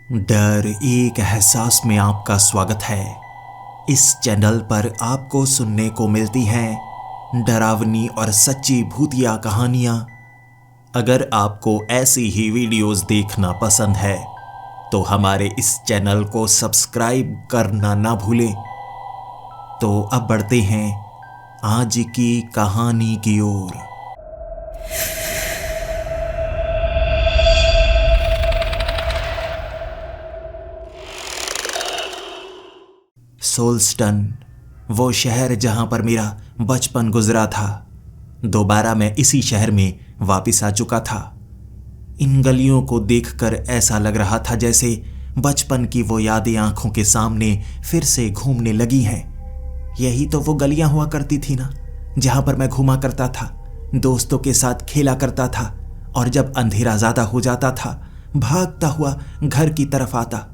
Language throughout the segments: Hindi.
डर एक एहसास में आपका स्वागत है। इस चैनल पर आपको सुनने को मिलती हैं डरावनी और सच्ची भूतिया कहानियाँ। अगर आपको ऐसी ही वीडियोस देखना पसंद है तो हमारे इस चैनल को सब्सक्राइब करना ना भूलें। तो अब बढ़ते हैं आज की कहानी की ओर। सोल्स्टन, वो शहर जहां पर मेरा बचपन गुजरा था। दोबारा मैं इसी शहर में वापस आ चुका था। इन गलियों को देखकर ऐसा लग रहा था जैसे बचपन की वो यादें आंखों के सामने फिर से घूमने लगी हैं। यही तो वो गलियां हुआ करती थी ना, जहां पर मैं घूमा करता था, दोस्तों के साथ खेला करता था और जब अंधेरा ज्यादा हो जाता था भागता हुआ घर की तरफ आता।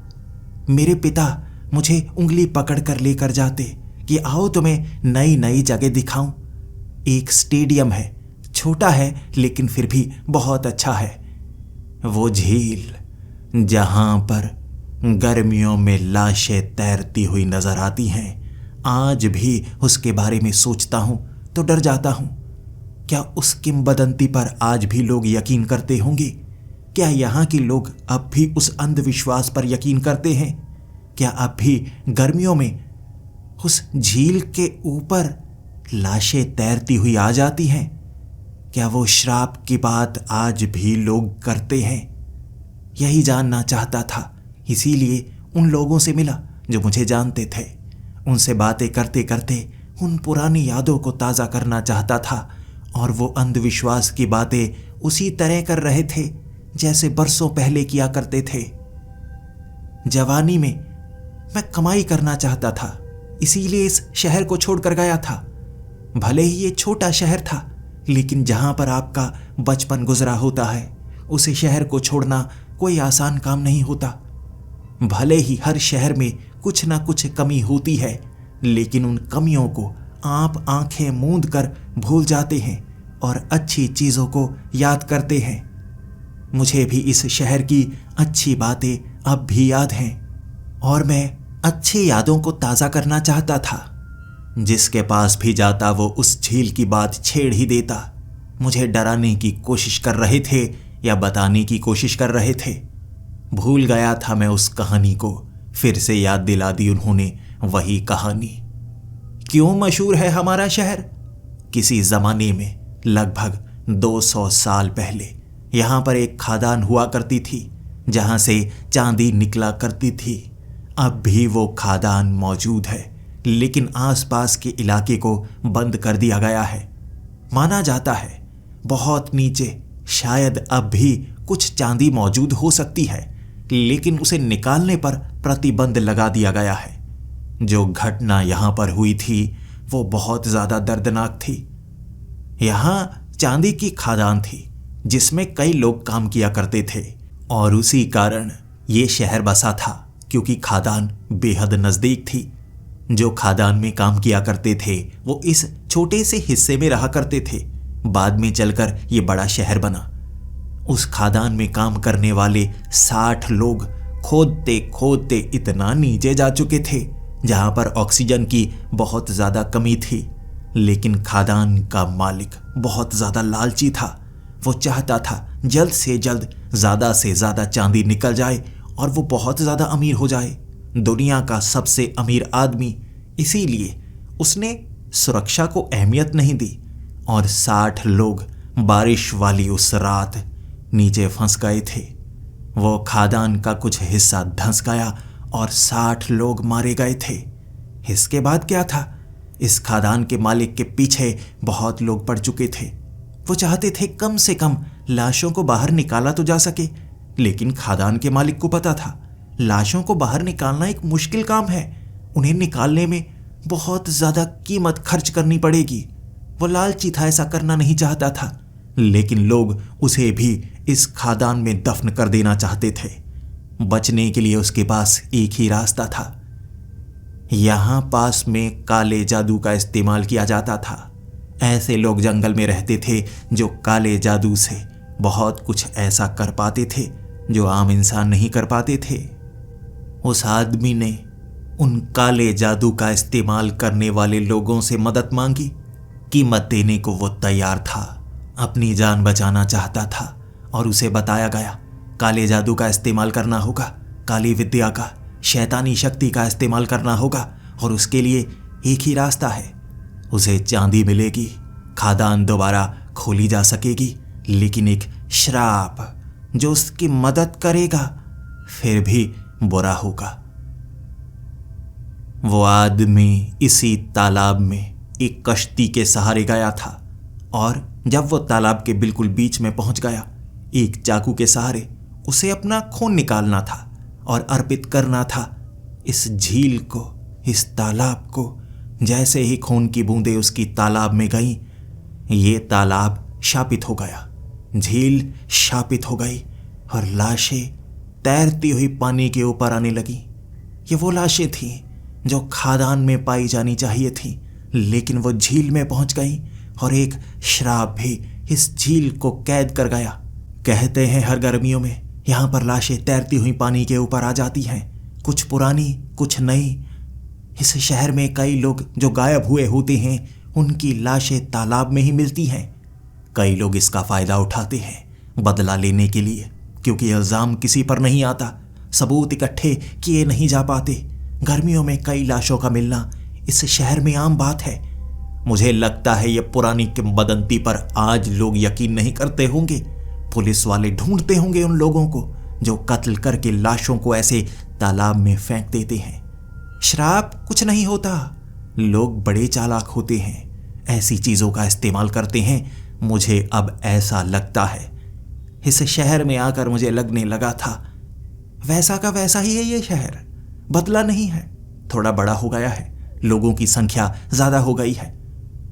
मेरे पिता मुझे उंगली पकड़कर लेकर जाते कि आओ तुम्हें नई नई जगह दिखाऊं। एक स्टेडियम है, छोटा है लेकिन फिर भी बहुत अच्छा है। वो झील जहां पर गर्मियों में लाशें तैरती हुई नजर आती हैं, आज भी उसके बारे में सोचता हूं तो डर जाता हूं। क्या उस किंवदंती पर आज भी लोग यकीन करते होंगे? क्या यहाँ के लोग अब भी उस अंधविश्वास पर यकीन करते हैं? क्या अब भी गर्मियों में उस झील के ऊपर लाशें तैरती हुई आ जाती हैं? क्या वो श्राप की बात आज भी लोग करते हैं? यही जानना चाहता था, इसीलिए उन लोगों से मिला जो मुझे जानते थे। उनसे बातें करते करते उन पुरानी यादों को ताज़ा करना चाहता था और वो अंधविश्वास की बातें उसी तरह कर रहे थे जैसे बरसों पहले किया करते थे। जवानी में मैं कमाई करना चाहता था, इसीलिए इस शहर को छोड़कर गया था। भले ही ये छोटा शहर था, लेकिन जहां पर आपका बचपन गुजरा होता है उसे शहर को छोड़ना कोई आसान काम नहीं होता। भले ही हर शहर में कुछ ना कुछ कमी होती है, लेकिन उन कमियों को आप आंखें मूंद कर भूल जाते हैं और अच्छी चीज़ों को याद करते हैं। मुझे भी इस शहर की अच्छी बातें अब भी याद हैं और मैं अच्छी यादों को ताज़ा करना चाहता था। जिसके पास भी जाता वो उस झील की बात छेड़ ही देता। मुझे डराने की कोशिश कर रहे थे या बताने की कोशिश कर रहे थे। भूल गया था मैं उस कहानी को, फिर से याद दिला दी उन्होंने वही कहानी। क्यों मशहूर है हमारा शहर? किसी ज़माने में लगभग 200 साल पहले यहाँ पर एक खादान हुआ करती थी जहाँ से चांदी निकला करती थी। अब भी वो खादान मौजूद है, लेकिन आसपास के इलाके को बंद कर दिया गया है। माना जाता है बहुत नीचे शायद अब भी कुछ चांदी मौजूद हो सकती है, लेकिन उसे निकालने पर प्रतिबंध लगा दिया गया है। जो घटना यहाँ पर हुई थी वो बहुत ज़्यादा दर्दनाक थी। यहाँ चांदी की खादान थी जिसमें कई लोग काम किया करते थे और उसी कारण ये शहर बसा था, क्योंकि खादान बेहद नज़दीक थी। जो खादान में काम किया करते थे वो इस छोटे से हिस्से में रहा करते थे। बाद में चलकर ये बड़ा शहर बना। उस खादान में काम करने वाले 60 लोग खोदते खोदते इतना नीचे जा चुके थे जहां पर ऑक्सीजन की बहुत ज़्यादा कमी थी। लेकिन खादान का मालिक बहुत ज़्यादा लालची था। वो चाहता था जल्द से जल्द ज़्यादा से ज़्यादा चांदी निकल जाए और वो बहुत ज़्यादा अमीर हो जाए, दुनिया का सबसे अमीर आदमी। इसीलिए उसने सुरक्षा को अहमियत नहीं दी और 60 लोग बारिश वाली उस रात नीचे फंस गए थे। वो खादान का कुछ हिस्सा धंस गया और 60 लोग मारे गए थे। इसके बाद क्या था? इस खादान के मालिक के पीछे बहुत लोग पड़ चुके थे। वो चाहते थे कम से कम लाशों को बाहर निकाला तो जा सके, लेकिन खादान के मालिक को पता था लाशों को बाहर निकालना एक मुश्किल काम है। उन्हें निकालने में बहुत ज़्यादा कीमत खर्च करनी पड़ेगी। वो लालची था, ऐसा करना नहीं चाहता था, लेकिन लोग उसे भी इस खादान में दफन कर देना चाहते थे। बचने के लिए उसके पास एक ही रास्ता था। यहाँ पास में काले जादू का इस्तेमाल किया जाता था। ऐसे लोग जंगल में रहते थे जो काले जादू से बहुत कुछ ऐसा कर पाते थे जो आम इंसान नहीं कर पाते थे। उस आदमी ने उन काले जादू का इस्तेमाल करने वाले लोगों से मदद मांगी। कीमत देने को वो तैयार था, अपनी जान बचाना चाहता था और उसे बताया गया काले जादू का इस्तेमाल करना होगा, काली विद्या का, शैतानी शक्ति का इस्तेमाल करना होगा और उसके लिए एक ही रास्ता है, उसे चांदी मिलेगी, खादान दोबारा खोली जा सकेगी, लेकिन एक श्राप जो उसकी मदद करेगा फिर भी बुरा होगा। वो आदमी इसी तालाब में एक कश्ती के सहारे गया था और जब वो तालाब के बिल्कुल बीच में पहुंच गया, एक चाकू के सहारे उसे अपना खून निकालना था और अर्पित करना था इस झील को, इस तालाब को। जैसे ही खून की बूंदें उसकी तालाब में गईं, ये तालाब शापित हो गया, झील शापित हो गई और लाशें तैरती हुई पानी के ऊपर आने लगी। ये वो लाशें थीं जो खादान में पाई जानी चाहिए थी, लेकिन वो झील में पहुंच गई और एक श्राप भी इस झील को कैद कर गया। कहते हैं हर गर्मियों में यहाँ पर लाशें तैरती हुई पानी के ऊपर आ जाती हैं, कुछ पुरानी कुछ नई। इस शहर में कई लोग जो गायब हुए होते हैं, उनकी लाशें तालाब में ही मिलती हैं। कई लोग इसका फायदा उठाते हैं बदला लेने के लिए, क्योंकि इल्जाम किसी पर नहीं आता, सबूत इकट्ठे किए नहीं जा पाते। गर्मियों में कई लाशों का मिलना इस शहर में आम बात है। मुझे लगता है ये पुरानी किंवदंती पर आज लोग यकीन नहीं करते होंगे। पुलिस वाले ढूंढते होंगे उन लोगों को जो कत्ल करके लाशों को ऐसे तालाब में फेंक देते हैं। श्राप कुछ नहीं होता, लोग बड़े चालाक होते हैं, ऐसी चीजों का इस्तेमाल करते हैं। मुझे अब ऐसा लगता है, इस शहर में आकर मुझे लगने लगा था वैसा का वैसा ही है ये शहर, बदला नहीं है, थोड़ा बड़ा हो गया है, लोगों की संख्या ज्यादा हो गई है,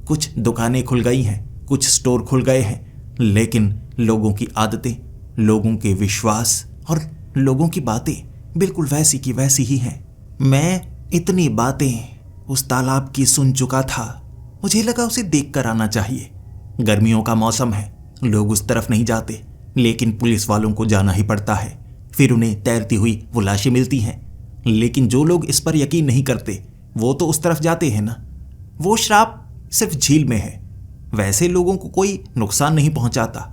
कुछ दुकानें खुल गई हैं, कुछ स्टोर खुल गए हैं, लेकिन लोगों की आदतें, लोगों के विश्वास और लोगों की बातें बिल्कुल वैसी की वैसी ही हैं। मैं इतनी बातें उस तालाब की सुन चुका था, मुझे लगा उसे देख कर आना चाहिए। गर्मियों का मौसम है, लोग उस तरफ नहीं जाते, लेकिन पुलिस वालों को जाना ही पड़ता है। फिर उन्हें तैरती हुई वो लाशें मिलती हैं, लेकिन जो लोग इस पर यकीन नहीं करते वो तो उस तरफ जाते हैं ना। वो श्राप सिर्फ झील में है, वैसे लोगों को कोई नुकसान नहीं पहुंचाता।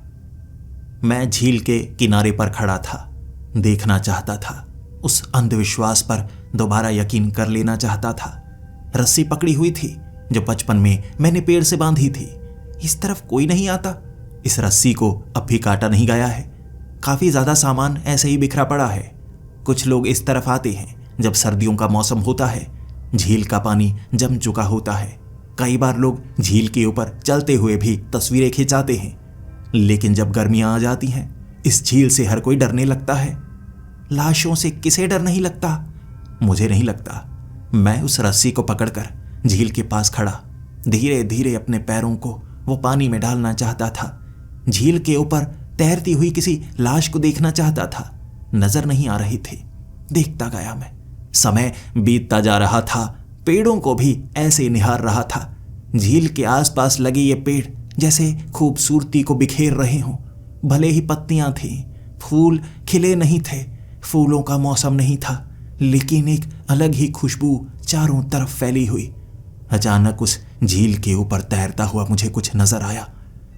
मैं झील के किनारे पर खड़ा था, देखना चाहता था, उस अंधविश्वास पर दोबारा यकीन कर लेना चाहता था। रस्सी पकड़ी हुई थी जो बचपन में मैंने पेड़ से बांधी थी। इस तरफ कोई नहीं आता, इस रस्सी को अब भी काटा नहीं गया है। काफी ज्यादा सामान ऐसे ही बिखरा पड़ा है। कुछ लोग इस तरफ आते हैं जब सर्दियों का मौसम होता है, झील का पानी जम चुका होता है। कई बार लोग झील के ऊपर चलते हुए भी तस्वीरें खिंचाते हैं, लेकिन जब गर्मियां आ जाती हैं, इस झील से हर कोई डरने लगता है। लाशों से किसे डर नहीं लगता? मुझे नहीं लगता। मैं उस रस्सी को पकड़कर झील के पास खड़ा धीरे धीरे अपने पैरों को वो पानी में डालना चाहता था। झील के ऊपर तैरती हुई किसी लाश को देखना चाहता था, नजर नहीं आ रही थी। देखता गया मैं, समय बीतता जा रहा था, पेड़ों को भी ऐसे निहार रहा था। झील के आसपास लगे ये पेड़ जैसे खूबसूरती को बिखेर रहे हों। भले ही पत्तियां थीं, फूल खिले नहीं थे, फूलों का मौसम नहीं था, लेकिन एक अलग ही खुशबू चारों तरफ फैली हुई। अचानक उस झील के ऊपर तैरता हुआ मुझे कुछ नजर आया।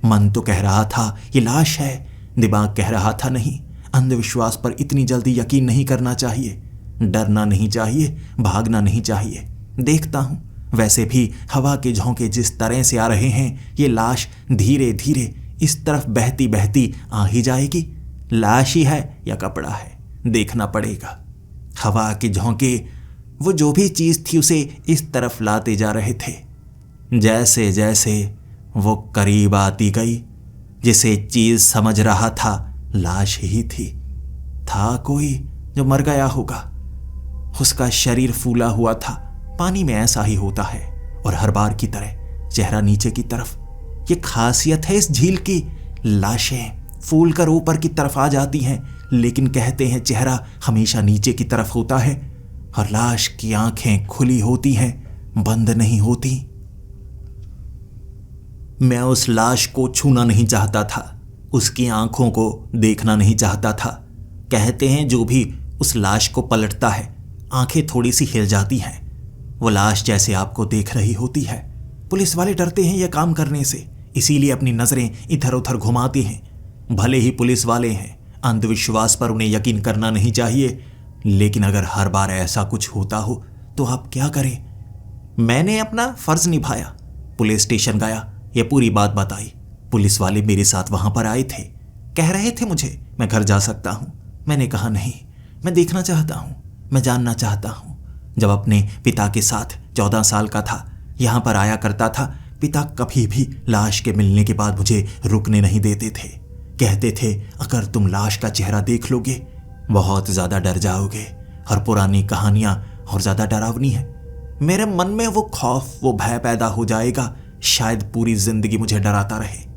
मन तो कह रहा था ये लाश है, दिमाग कह रहा था नहीं, अंधविश्वास पर इतनी जल्दी यकीन नहीं करना चाहिए, डरना नहीं चाहिए, भागना नहीं चाहिए। देखता हूं, वैसे भी हवा के झोंके जिस तरह से आ रहे हैं, ये लाश धीरे धीरे इस तरफ बहती बहती आ ही जाएगी। लाश ही है या कपड़ा है, देखना पड़ेगा। हवा के झोंके वो जो भी चीज थी उसे इस तरफ लाते जा रहे थे। जैसे जैसे वो करीब आती गई, जिसे चीज समझ रहा था लाश ही थी। था कोई जो मर गया होगा। उसका शरीर फूला हुआ था, पानी में ऐसा ही होता है, और हर बार की तरह चेहरा नीचे की तरफ। ये खासियत है इस झील की, लाशें फूल कर ऊपर की तरफ आ जाती हैं, लेकिन कहते हैं चेहरा हमेशा नीचे की तरफ होता है, और लाश की आंखें खुली होती हैं, बंद नहीं होती। मैं उस लाश को छूना नहीं चाहता था, उसकी आंखों को देखना नहीं चाहता था। कहते हैं जो भी उस लाश को पलटता है आंखें थोड़ी सी हिल जाती हैं। वो लाश जैसे आपको देख रही होती है। पुलिस वाले डरते हैं यह काम करने से, इसीलिए अपनी नजरें इधर उधर घुमाते हैं। भले ही पुलिस वाले हैं, अंधविश्वास पर उन्हें यकीन करना नहीं चाहिए, लेकिन अगर हर बार ऐसा कुछ होता हो तो आप क्या करें? मैंने अपना फर्ज निभाया, पुलिस स्टेशन गया, यह पूरी बात बताई। पुलिस वाले मेरे साथ वहां पर आए थे, कह रहे थे मुझे मैं घर जा सकता हूं। मैंने कहा नहीं, मैं देखना चाहता हूं, मैं जानना चाहता हूं। जब अपने पिता के साथ 14 साल का था, यहां पर आया करता था। पिता कभी भी लाश के मिलने के बाद मुझे रुकने नहीं देते थे। कहते थे अगर तुम लाश का चेहरा देख लोगे बहुत ज्यादा डर जाओगे, और पुरानी कहानियां और ज्यादा डरावनी है। मेरे मन में वो खौफ, वो भय पैदा हो जाएगा, शायद पूरी जिंदगी मुझे डराता रहे।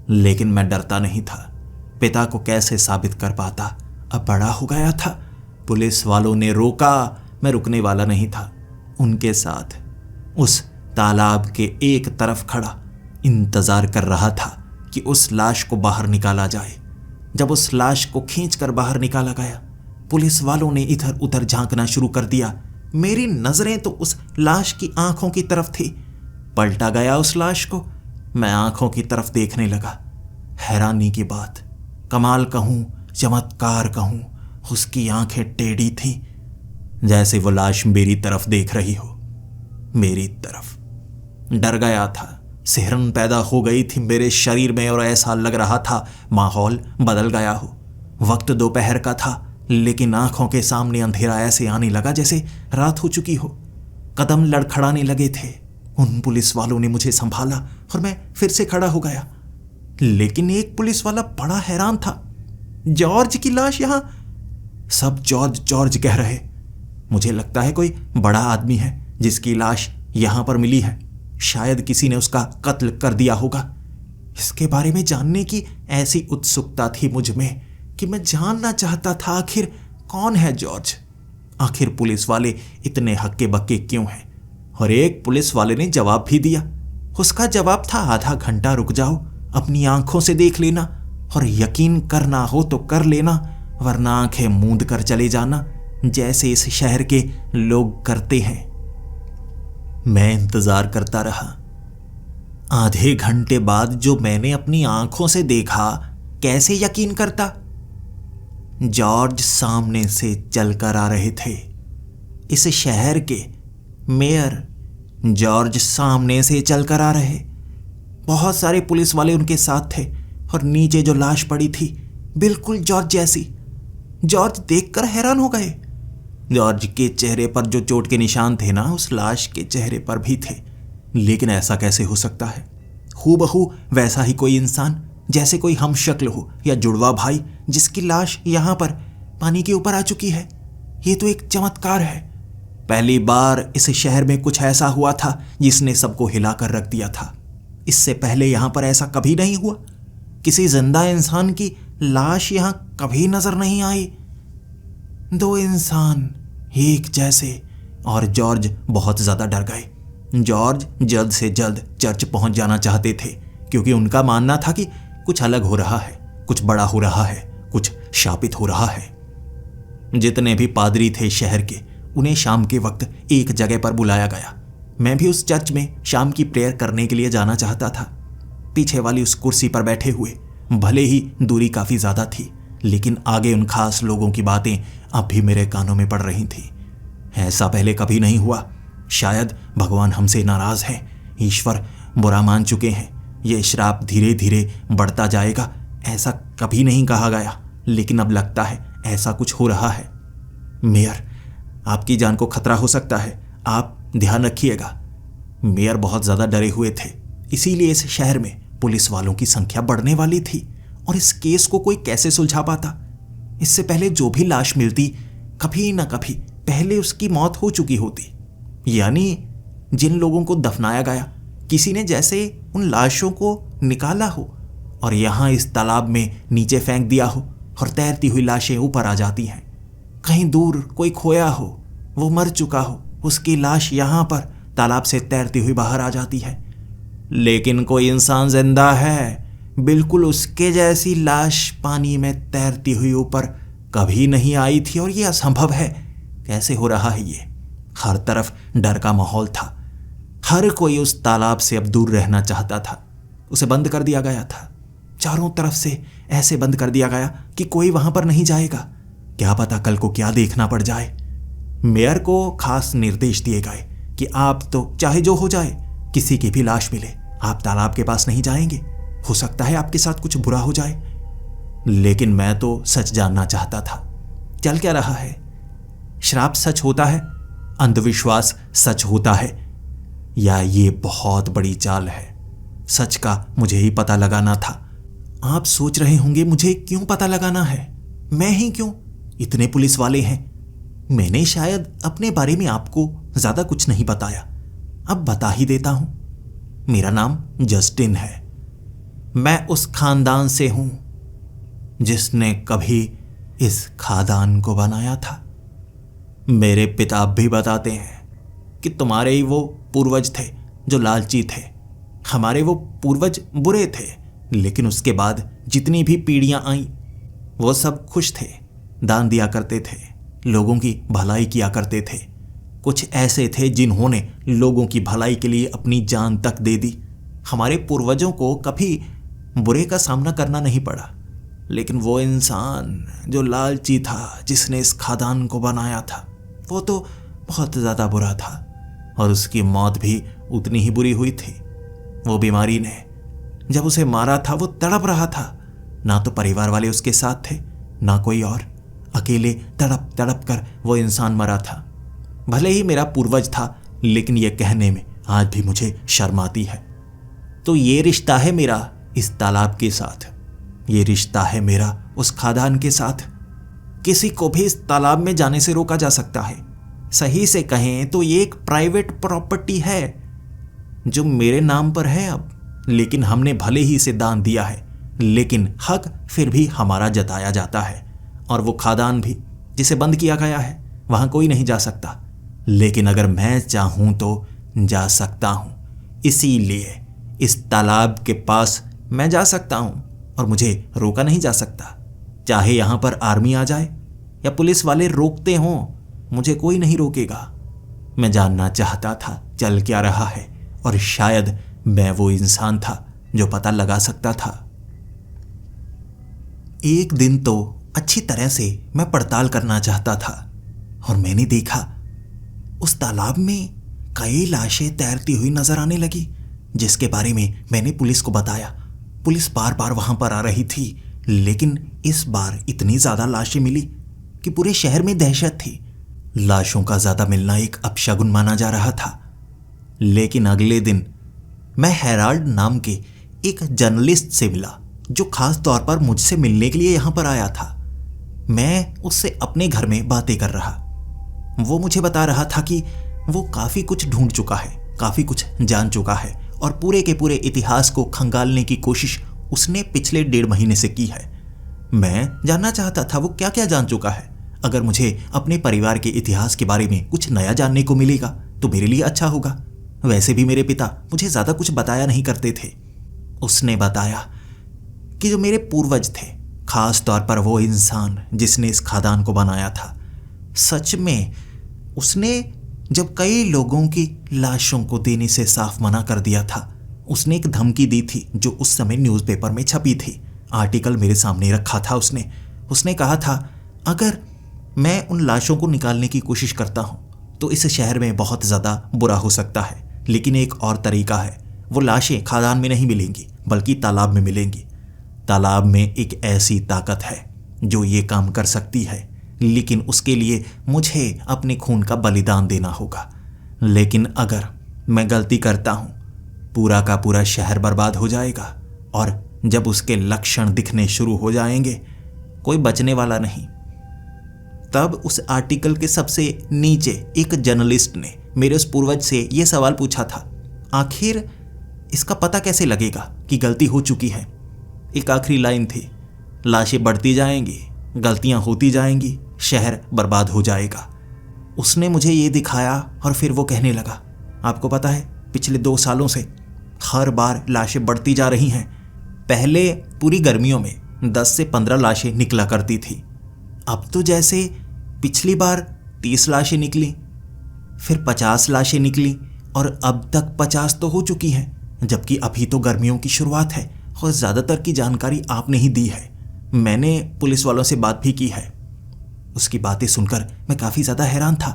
लेकिन मैं डरता नहीं था। पिता को कैसे साबित कर पाता? अब बड़ा हो गया था। पुलिस वालों ने रोका, मैं रुकने वाला नहीं था। उनके साथ उस तालाब के एक तरफ खड़ा इंतजार कर रहा था कि उस लाश को बाहर निकाला जाए। जब उस लाश को खींचकर बाहर निकाला गया, पुलिस वालों ने इधर उधर झांकना शुरू कर दिया। मेरी नजरें तो उस लाश की आंखों की तरफ थी। पलटा गया उस लाश को, मैं आंखों की तरफ देखने लगा। हैरानी की बात, कमाल कहूं, चमत्कार कहूं, उसकी आंखें टेढ़ी थीं, जैसे वो लाश मेरी तरफ देख रही हो। मेरी तरफ। डर गया था, सिहरन पैदा हो गई थी मेरे शरीर में, और ऐसा लग रहा था माहौल बदल गया हो। वक्त दोपहर का था, लेकिन आंखों के सामने अंधेरा ऐसे आने लगा जैसे रात हो चुकी हो। कदम लड़खड़ाने लगे थे। उन पुलिस वालों ने मुझे संभाला और मैं फिर से खड़ा हो गया। लेकिन एक पुलिस वाला बड़ा हैरान था। जॉर्ज की लाश यहां? सब जॉर्ज जॉर्ज कह रहे। मुझे लगता है कोई बड़ा आदमी है जिसकी लाश यहां पर मिली है। शायद किसी ने उसका कत्ल कर दिया होगा। इसके बारे में जानने की ऐसी उत्सुकता थी मुझ में कि मैं जानना चाहता था आखिर कौन है जॉर्ज। आखिर पुलिस वाले इतने हक्के बक्के क्यों हैं? और एक पुलिस वाले ने जवाब भी दिया। उसका जवाब था आधा घंटा रुक जाओ, अपनी आंखों से देख लेना, और यकीन करना हो तो कर लेना, वरना आंखें मूंद कर चले जाना, जैसे इस शहर के लोग करते हैं। मैं इंतजार करता रहा। आधे घंटे बाद जो मैंने अपनी आंखों से देखा, कैसे यकीन करता? जॉर्ज सामने से चलकर आ रहे थे। इस शहर के मेयर जॉर्ज सामने से चलकर आ रहे। बहुत सारे पुलिस वाले उनके साथ थे, और नीचे जो लाश पड़ी थी बिल्कुल जॉर्ज जैसी। जॉर्ज देखकर हैरान हो गए। जॉर्ज के चेहरे पर जो चोट के निशान थे ना, उस लाश के चेहरे पर भी थे। लेकिन ऐसा कैसे हो सकता है? हूबहू वैसा ही कोई इंसान, जैसे कोई हम शक्ल हो या जुड़वा भाई, जिसकी लाश यहां पर पानी के ऊपर आ चुकी है। ये तो एक चमत्कार है। पहली बार इस शहर में कुछ ऐसा हुआ था जिसने सबको हिलाकर रख दिया था। इससे पहले यहां पर ऐसा कभी नहीं हुआ। किसी जिंदा इंसान की लाश यहां कभी नजर नहीं आई। दो इंसान एक जैसे, और जॉर्ज बहुत ज्यादा डर गए। जॉर्ज जल्द से जल्द चर्च पहुंच जाना चाहते थे, क्योंकि उनका मानना था कि कुछ अलग हो रहा है, कुछ बड़ा हो रहा है, कुछ शापित हो रहा है। जितने भी पादरी थे शहर के, उन्हें शाम के वक्त एक जगह पर बुलाया गया। मैं भी उस चर्च में शाम की प्रेयर करने के लिए जाना चाहता था। पीछे वाली उस कुर्सी पर बैठे हुए, भले ही दूरी काफी ज्यादा थी, लेकिन आगे उन खास लोगों की बातें अब भी मेरे कानों में पड़ रही थी। ऐसा पहले कभी नहीं हुआ। शायद भगवान हमसे नाराज हैं, ईश्वर बुरा मान चुके हैं, ये श्राप धीरे धीरे बढ़ता जाएगा, ऐसा कभी नहीं कहा गया, लेकिन अब लगता है ऐसा कुछ हो रहा है। मेयर, आपकी जान को खतरा हो सकता है, आप ध्यान रखिएगा। मेयर बहुत ज्यादा डरे हुए थे, इसीलिए इस शहर में पुलिस वालों की संख्या बढ़ने वाली थी, और इस केस को कोई कैसे सुलझा पाता? इससे पहले जो भी लाश मिलती, कभी न कभी पहले उसकी मौत हो चुकी होती। यानी जिन लोगों को दफनाया गया, किसी ने जैसे उन लाशों को निकाला हो और यहां इस तालाब में नीचे फेंक दिया हो, और तैरती हुई लाशें ऊपर आ जाती हैं। कहीं दूर कोई खोया हो, वो मर चुका हो, उसकी लाश यहां पर तालाब से तैरती हुई बाहर आ जाती है। लेकिन कोई इंसान जिंदा है, बिल्कुल उसके जैसी लाश पानी में तैरती हुई ऊपर कभी नहीं आई थी, और ये असंभव है। कैसे हो रहा है ये? हर तरफ डर का माहौल था। हर कोई उस तालाब से अब दूर रहना चाहता था। उसे बंद कर दिया गया था, चारों तरफ से ऐसे बंद कर दिया गया कि कोई वहां पर नहीं जाएगा। क्या पता कल को क्या देखना पड़ जाए। मेयर को खास निर्देश दिए गए कि आप तो चाहे जो हो जाए, किसी की भी लाश मिले, आप तालाब के पास नहीं जाएंगे। हो सकता है आपके साथ कुछ बुरा हो जाए। लेकिन मैं तो सच जानना चाहता था। चल क्या रहा है? श्राप सच होता है? अंधविश्वास सच होता है? या ये बहुत बड़ी चाल है? सच का मुझे ही पता लगाना था। आप सोच रहे होंगे मुझे क्यों पता लगाना है? मैं ही क्यों? इतने पुलिस वाले हैं। मैंने शायद अपने बारे में आपको ज्यादा कुछ नहीं बताया, अब बता ही देता हूं। मेरा नाम जस्टिन है। मैं उस खानदान से हूं जिसने कभी इस खादान को बनाया था। मेरे पिता भी बताते हैं कि तुम्हारे ही वो पूर्वज थे जो लालची थे। हमारे वो पूर्वज बुरे थे, लेकिन उसके बाद जितनी भी पीढ़ियां आईं वो सब खुश थे, दान दिया करते थे, लोगों की भलाई किया करते थे। कुछ ऐसे थे जिन्होंने लोगों की भलाई के लिए अपनी जान तक दे दी। हमारे पूर्वजों को कभी बुरे का सामना करना नहीं पड़ा, लेकिन वो इंसान जो लालची था, जिसने इस खादान को बनाया था, वो तो बहुत ज़्यादा बुरा था और उसकी मौत भी उतनी ही बुरी हुई थी। वो बीमारी ने जब उसे मारा था वो तड़प रहा था। ना तो परिवार वाले उसके साथ थे, ना कोई और। अकेले तड़प तड़प कर वो इंसान मरा था। भले ही मेरा पूर्वज था, लेकिन ये कहने में आज भी मुझे शर्म आती है। तो ये रिश्ता है मेरा इस तालाब के साथ, ये रिश्ता है मेरा उस खादान के साथ। किसी को भी इस तालाब में जाने से रोका जा सकता है। सही से कहें तो ये एक प्राइवेट प्रॉपर्टी है जो मेरे नाम पर है अब, लेकिन हमने भले ही इसे दान दिया है, लेकिन हक फिर भी हमारा जताया जाता है। और वो खादान भी जिसे बंद किया गया है, वहां कोई नहीं जा सकता, लेकिन अगर मैं चाहूं तो जा सकता हूं। इसीलिए इस तालाब के पास मैं जा सकता हूं और मुझे रोका नहीं जा सकता। चाहे यहां पर आर्मी आ जाए या पुलिस वाले रोकते हों, मुझे कोई नहीं रोकेगा। मैं जानना चाहता था चल क्या रहा है, और शायद मैं वो इंसान था जो पता लगा सकता था। एक दिन तो अच्छी तरह से मैं पड़ताल करना चाहता था और मैंने देखा उस तालाब में कई लाशें तैरती हुई नजर आने लगी, जिसके बारे में मैंने पुलिस को बताया। पुलिस बार बार वहां पर आ रही थी, लेकिन इस बार इतनी ज्यादा लाशें मिली कि पूरे शहर में दहशत थी। लाशों का ज्यादा मिलना एक अपशगुन माना जा रहा था। लेकिन अगले दिन मैं हेराल्ड नाम के एक जर्नलिस्ट से मिला, जो खास तौर पर मुझसे मिलने के लिए यहां पर आया था। मैं उससे अपने घर में बातें कर रहा। वो मुझे बता रहा था कि वो काफी कुछ ढूंढ चुका है, काफी कुछ जान चुका है और पूरे के पूरे इतिहास को खंगालने की कोशिश उसने पिछले 1.5 महीने से की है। मैं जानना चाहता था वो क्या क्या जान चुका है। अगर मुझे अपने परिवार के इतिहास के बारे में कुछ नया जानने को मिलेगा तो मेरे लिए अच्छा होगा। वैसे भी मेरे पिता मुझे ज्यादा कुछ बताया नहीं करते थे। उसने बताया कि जो मेरे पूर्वज थे, खास तौर पर वो इंसान जिसने इस खादान को बनाया था, सच में उसने जब कई लोगों की लाशों को देने से साफ मना कर दिया था, उसने एक धमकी दी थी जो उस समय न्यूज़पेपर में छपी थी। आर्टिकल मेरे सामने रखा था उसने कहा था, अगर मैं उन लाशों को निकालने की कोशिश करता हूं तो इस शहर में बहुत ज़्यादा बुरा हो सकता है, लेकिन एक और तरीका है। वो लाशें खादान में नहीं मिलेंगी बल्कि तालाब में मिलेंगी। तालाब में एक ऐसी ताकत है जो ये काम कर सकती है, लेकिन उसके लिए मुझे अपने खून का बलिदान देना होगा। लेकिन अगर मैं गलती करता हूं, पूरा का पूरा शहर बर्बाद हो जाएगा और जब उसके लक्षण दिखने शुरू हो जाएंगे, कोई बचने वाला नहीं। तब उस आर्टिकल के सबसे नीचे एक जर्नलिस्ट ने मेरे उस पूर्वज से यह सवाल पूछा था, आखिर इसका पता कैसे लगेगा कि गलती हो चुकी है। एक आखिरी लाइन थी, लाशें बढ़ती जाएंगी, गलतियां होती जाएंगी, शहर बर्बाद हो जाएगा। उसने मुझे ये दिखाया और फिर वो कहने लगा, आपको पता है पिछले 2 सालों से हर बार लाशें बढ़ती जा रही हैं। पहले पूरी गर्मियों में 10 से 15 लाशें निकला करती थी, अब तो जैसे पिछली बार 30 लाशें निकली, फिर 50 लाशें निकली और अब तक 50 तो हो चुकी हैं, जबकि अभी तो गर्मियों की शुरुआत है और ज़्यादातर की जानकारी आपने ही दी है। मैंने पुलिस वालों से बात भी की है। उसकी बातें सुनकर मैं काफ़ी ज़्यादा हैरान था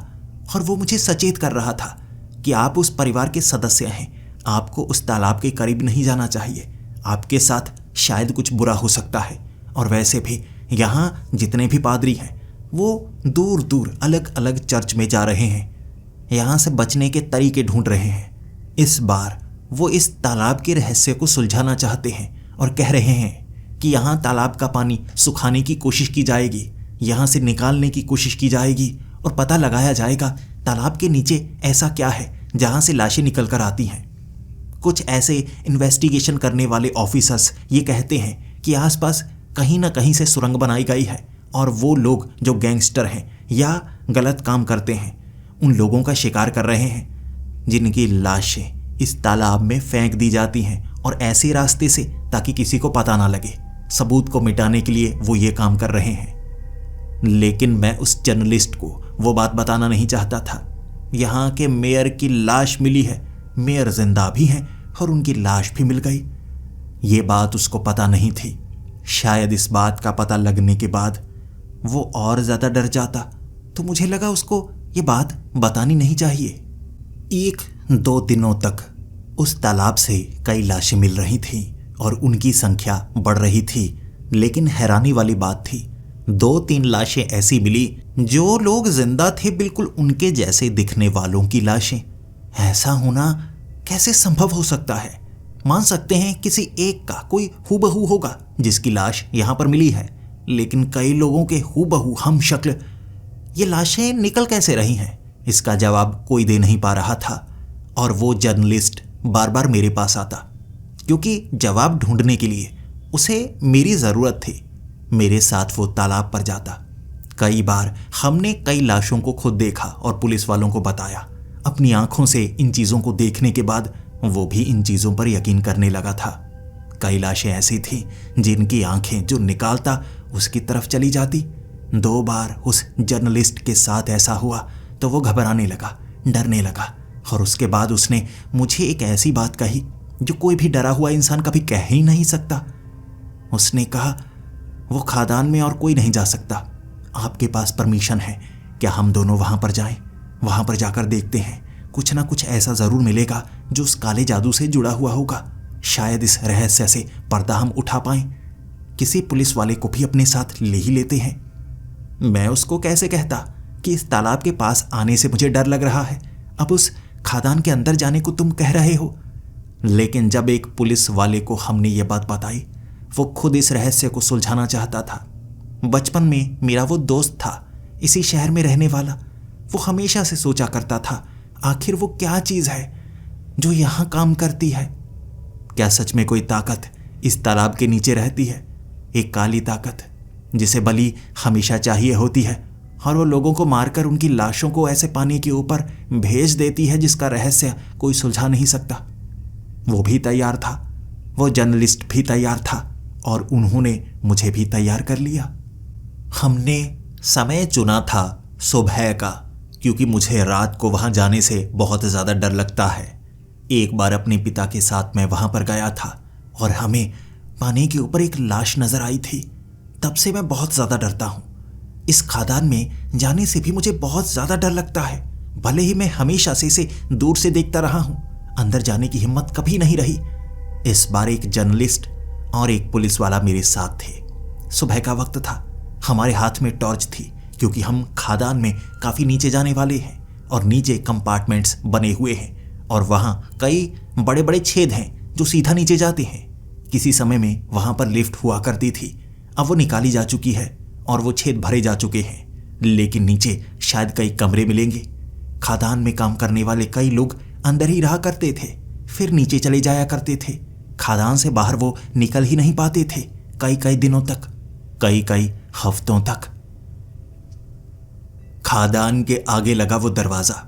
और वो मुझे सचेत कर रहा था कि आप उस परिवार के सदस्य हैं, आपको उस तालाब के करीब नहीं जाना चाहिए, आपके साथ शायद कुछ बुरा हो सकता है। और वैसे भी यहाँ जितने भी पादरी हैं वो दूर दूर अलग अलग चर्च में जा रहे हैं, यहाँ से बचने के तरीके ढूंढ रहे हैं। इस बार वो इस तालाब के रहस्य को सुलझाना चाहते हैं और कह रहे हैं कि यहाँ तालाब का पानी सुखाने की कोशिश की जाएगी, यहाँ से निकालने की कोशिश की जाएगी और पता लगाया जाएगा तालाब के नीचे ऐसा क्या है जहाँ से लाशें निकल कर आती हैं। कुछ ऐसे इन्वेस्टिगेशन करने वाले ऑफिसर्स ये कहते हैं कि आसपास कहीं ना कहीं से सुरंग बनाई गई है और वो लोग जो गैंगस्टर हैं या गलत काम करते हैं उन लोगों का शिकार कर रहे हैं, जिनकी लाशें इस तालाब में फेंक दी जाती हैं और ऐसे रास्ते से ताकि किसी को पता ना लगे। सबूत को मिटाने के लिए वो ये काम कर रहे हैं। लेकिन मैं उस जर्नलिस्ट को वो बात बताना नहीं चाहता था। यहाँ के मेयर की लाश मिली है, मेयर जिंदा भी हैं और उनकी लाश भी मिल गई। ये बात उसको पता नहीं थी। शायद इस बात का पता लगने के बाद वो और ज़्यादा डर जाता, तो मुझे लगा उसको ये बात बतानी नहीं चाहिए। 1-2 दिनों तक उस तालाब से कई लाशें मिल रही थीं और उनकी संख्या बढ़ रही थी। लेकिन हैरानी वाली बात थी, 2-3 लाशें ऐसी मिली जो लोग जिंदा थे, बिल्कुल उनके जैसे दिखने वालों की लाशें। ऐसा होना कैसे संभव हो सकता है? मान सकते हैं किसी एक का कोई हूबहू होगा जिसकी लाश यहाँ पर मिली है, लेकिन कई लोगों के हूबहू हम शक्ल ये लाशें निकल कैसे रही हैं? इसका जवाब कोई दे नहीं पा रहा था और वो जर्नलिस्ट बार बार मेरे पास आता, क्योंकि जवाब ढूंढने के लिए उसे मेरी ज़रूरत थी। मेरे साथ वो तालाब पर जाता। कई बार हमने कई लाशों को खुद देखा और पुलिस वालों को बताया। अपनी आंखों से इन चीज़ों को देखने के बाद वो भी इन चीज़ों पर यकीन करने लगा था। कई लाशें ऐसी थीं जिनकी आंखें जो निकालता उसकी तरफ चली जाती। 2 बार उस जर्नलिस्ट के साथ ऐसा हुआ तो वो घबराने लगा, डरने लगा और उसके बाद उसने मुझे एक ऐसी बात कही जो कोई भी डरा हुआ इंसान कभी कह ही नहीं सकता। उसने कहा, वो खादान में और कोई नहीं जा सकता, आपके पास परमिशन है क्या हम दोनों वहाँ पर जाएं? वहाँ पर जाकर देखते हैं, कुछ ना कुछ ऐसा ज़रूर मिलेगा जो उस काले जादू से जुड़ा हुआ होगा। शायद इस रहस्य से पर्दा हम उठा पाएं। किसी पुलिस वाले को भी अपने साथ ले ही लेते हैं। मैं उसको कैसे कहता कि इस तालाब के पास आने से मुझे डर लग रहा है, अब उस खादान के अंदर जाने को तुम कह रहे हो। लेकिन जब एक पुलिस वाले को हमने ये बात बताई, वो खुद इस रहस्य को सुलझाना चाहता था। बचपन में मेरा वो दोस्त था, इसी शहर में रहने वाला। वो हमेशा से सोचा करता था, आखिर वो क्या चीज़ है जो यहाँ काम करती है? क्या सच में कोई ताकत इस तालाब के नीचे रहती है? एक काली ताकत जिसे बलि हमेशा चाहिए होती है और वो लोगों को मारकर उनकी लाशों को ऐसे पानी के ऊपर भेज देती है जिसका रहस्य कोई सुलझा नहीं सकता। वो भी तैयार था, वो जर्नलिस्ट भी तैयार था और उन्होंने मुझे भी तैयार कर लिया। हमने समय चुना था सुबह का, क्योंकि मुझे रात को वहाँ जाने से बहुत ज़्यादा डर लगता है। एक बार अपने पिता के साथ मैं वहाँ पर गया था और हमें पानी के ऊपर एक लाश नज़र आई थी। तब से मैं बहुत ज़्यादा डरता हूँ। इस खादान में जाने से भी मुझे बहुत ज़्यादा डर लगता है। भले ही मैं हमेशा से इसे दूर से देखता रहा हूँ, अंदर जाने की हिम्मत कभी नहीं रही। इस बार एक जर्नलिस्ट और एक पुलिस वाला मेरे साथ थे। सुबह का वक्त था, हमारे हाथ में टॉर्च थी, क्योंकि हम खादान में काफ़ी नीचे जाने वाले हैं और नीचे कंपार्टमेंट्स बने हुए हैं और वहाँ कई बड़े बड़े छेद हैं जो सीधा नीचे जाते हैं। किसी समय में वहाँ पर लिफ्ट हुआ करती थी, अब वो निकाली जा चुकी है और वो छेद भरे जा चुके हैं, लेकिन नीचे शायद कई कमरे मिलेंगे। खादान में काम करने वाले कई लोग अंदर ही रहा करते थे, फिर नीचे चले जाया करते थे। खादान से बाहर वो निकल ही नहीं पाते थे, कई कई दिनों तक, कई कई हफ्तों तक। खादान के आगे लगा वो दरवाज़ा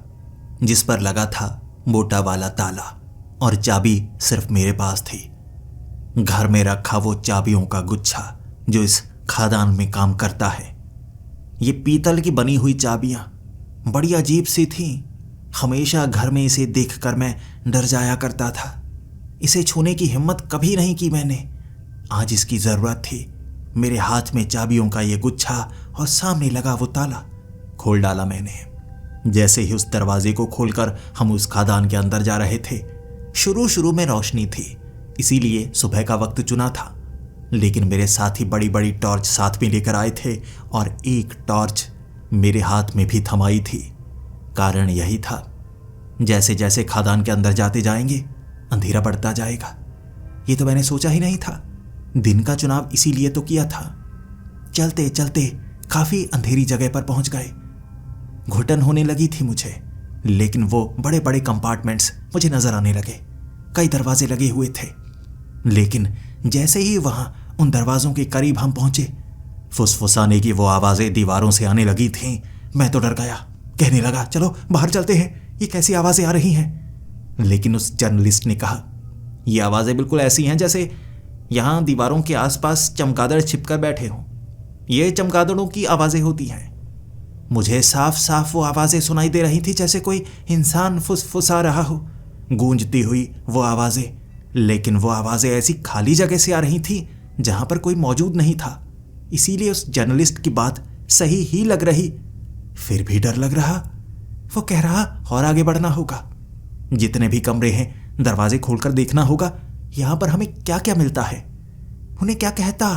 जिस पर लगा था मोटा वाला ताला और चाबी सिर्फ मेरे पास थी। घर में रखा वो चाबियों का गुच्छा जो इस खादान में काम करता है। ये पीतल की बनी हुई चाबियां बड़ी अजीब सी थी। हमेशा घर में इसे देखकर मैं डर जाया करता था। इसे छूने की हिम्मत कभी नहीं की मैंने। आज इसकी जरूरत थी। मेरे हाथ में चाबियों का ये गुच्छा और सामने लगा वो ताला। खोल डाला मैंने। जैसे ही उस दरवाजे को खोलकर हम उस खदान के अंदर जा रहे थे। शुरू में रोशनी थी, इसीलिए सुबह का वक्त चुना था। लेकिन मेरे साथी बड़ी बड़ी टॉर्च साथ में लेकर आए थे और एक टॉर्च मेरे हाथ में भी थमाई थी। कारण यही था, जैसे जैसे खदान के अंदर जाते जाएंगे अंधेरा बढ़ता जाएगा। ये तो मैंने सोचा ही नहीं था। दिन का चुनाव इसीलिए तो किया था। चलते चलते काफी अंधेरी जगह पर पहुंच गए। घुटन होने लगी थी मुझे, लेकिन वो बड़े बड़े कंपार्टमेंट्स मुझे नजर आने लगे। कई दरवाजे लगे हुए थे, लेकिन जैसे ही वहां उन दरवाजों के करीब हम पहुंचे, फुसफुसाने की वो आवाजें दीवारों से आने लगी थीं। मैं तो डर गया। कहने लगा, चलो बाहर चलते हैं, ये कैसी आवाजें आ रही हैं। लेकिन उस जर्नलिस्ट ने कहा, ये आवाजें बिल्कुल ऐसी हैं जैसे यहां दीवारों के आसपास चमगादड़ छिपकर बैठे हों। ये चमगादड़ों की आवाजें होती हैं। मुझे साफ साफ वो आवाजें सुनाई दे रही थी, जैसे कोई इंसान फुसफुसा रहा हो। गूंजती हुई वो आवाजें, लेकिन वो आवाजें ऐसी खाली जगह से आ रही थी जहां पर कोई मौजूद नहीं था। इसीलिए उस जर्नलिस्ट की बात सही ही लग रही, फिर भी डर लग रहा। वो कह रहा और आगे बढ़ना होगा, जितने भी कमरे हैं दरवाजे खोलकर देखना होगा, यहां पर हमें क्या क्या मिलता है। उन्हें क्या कहता,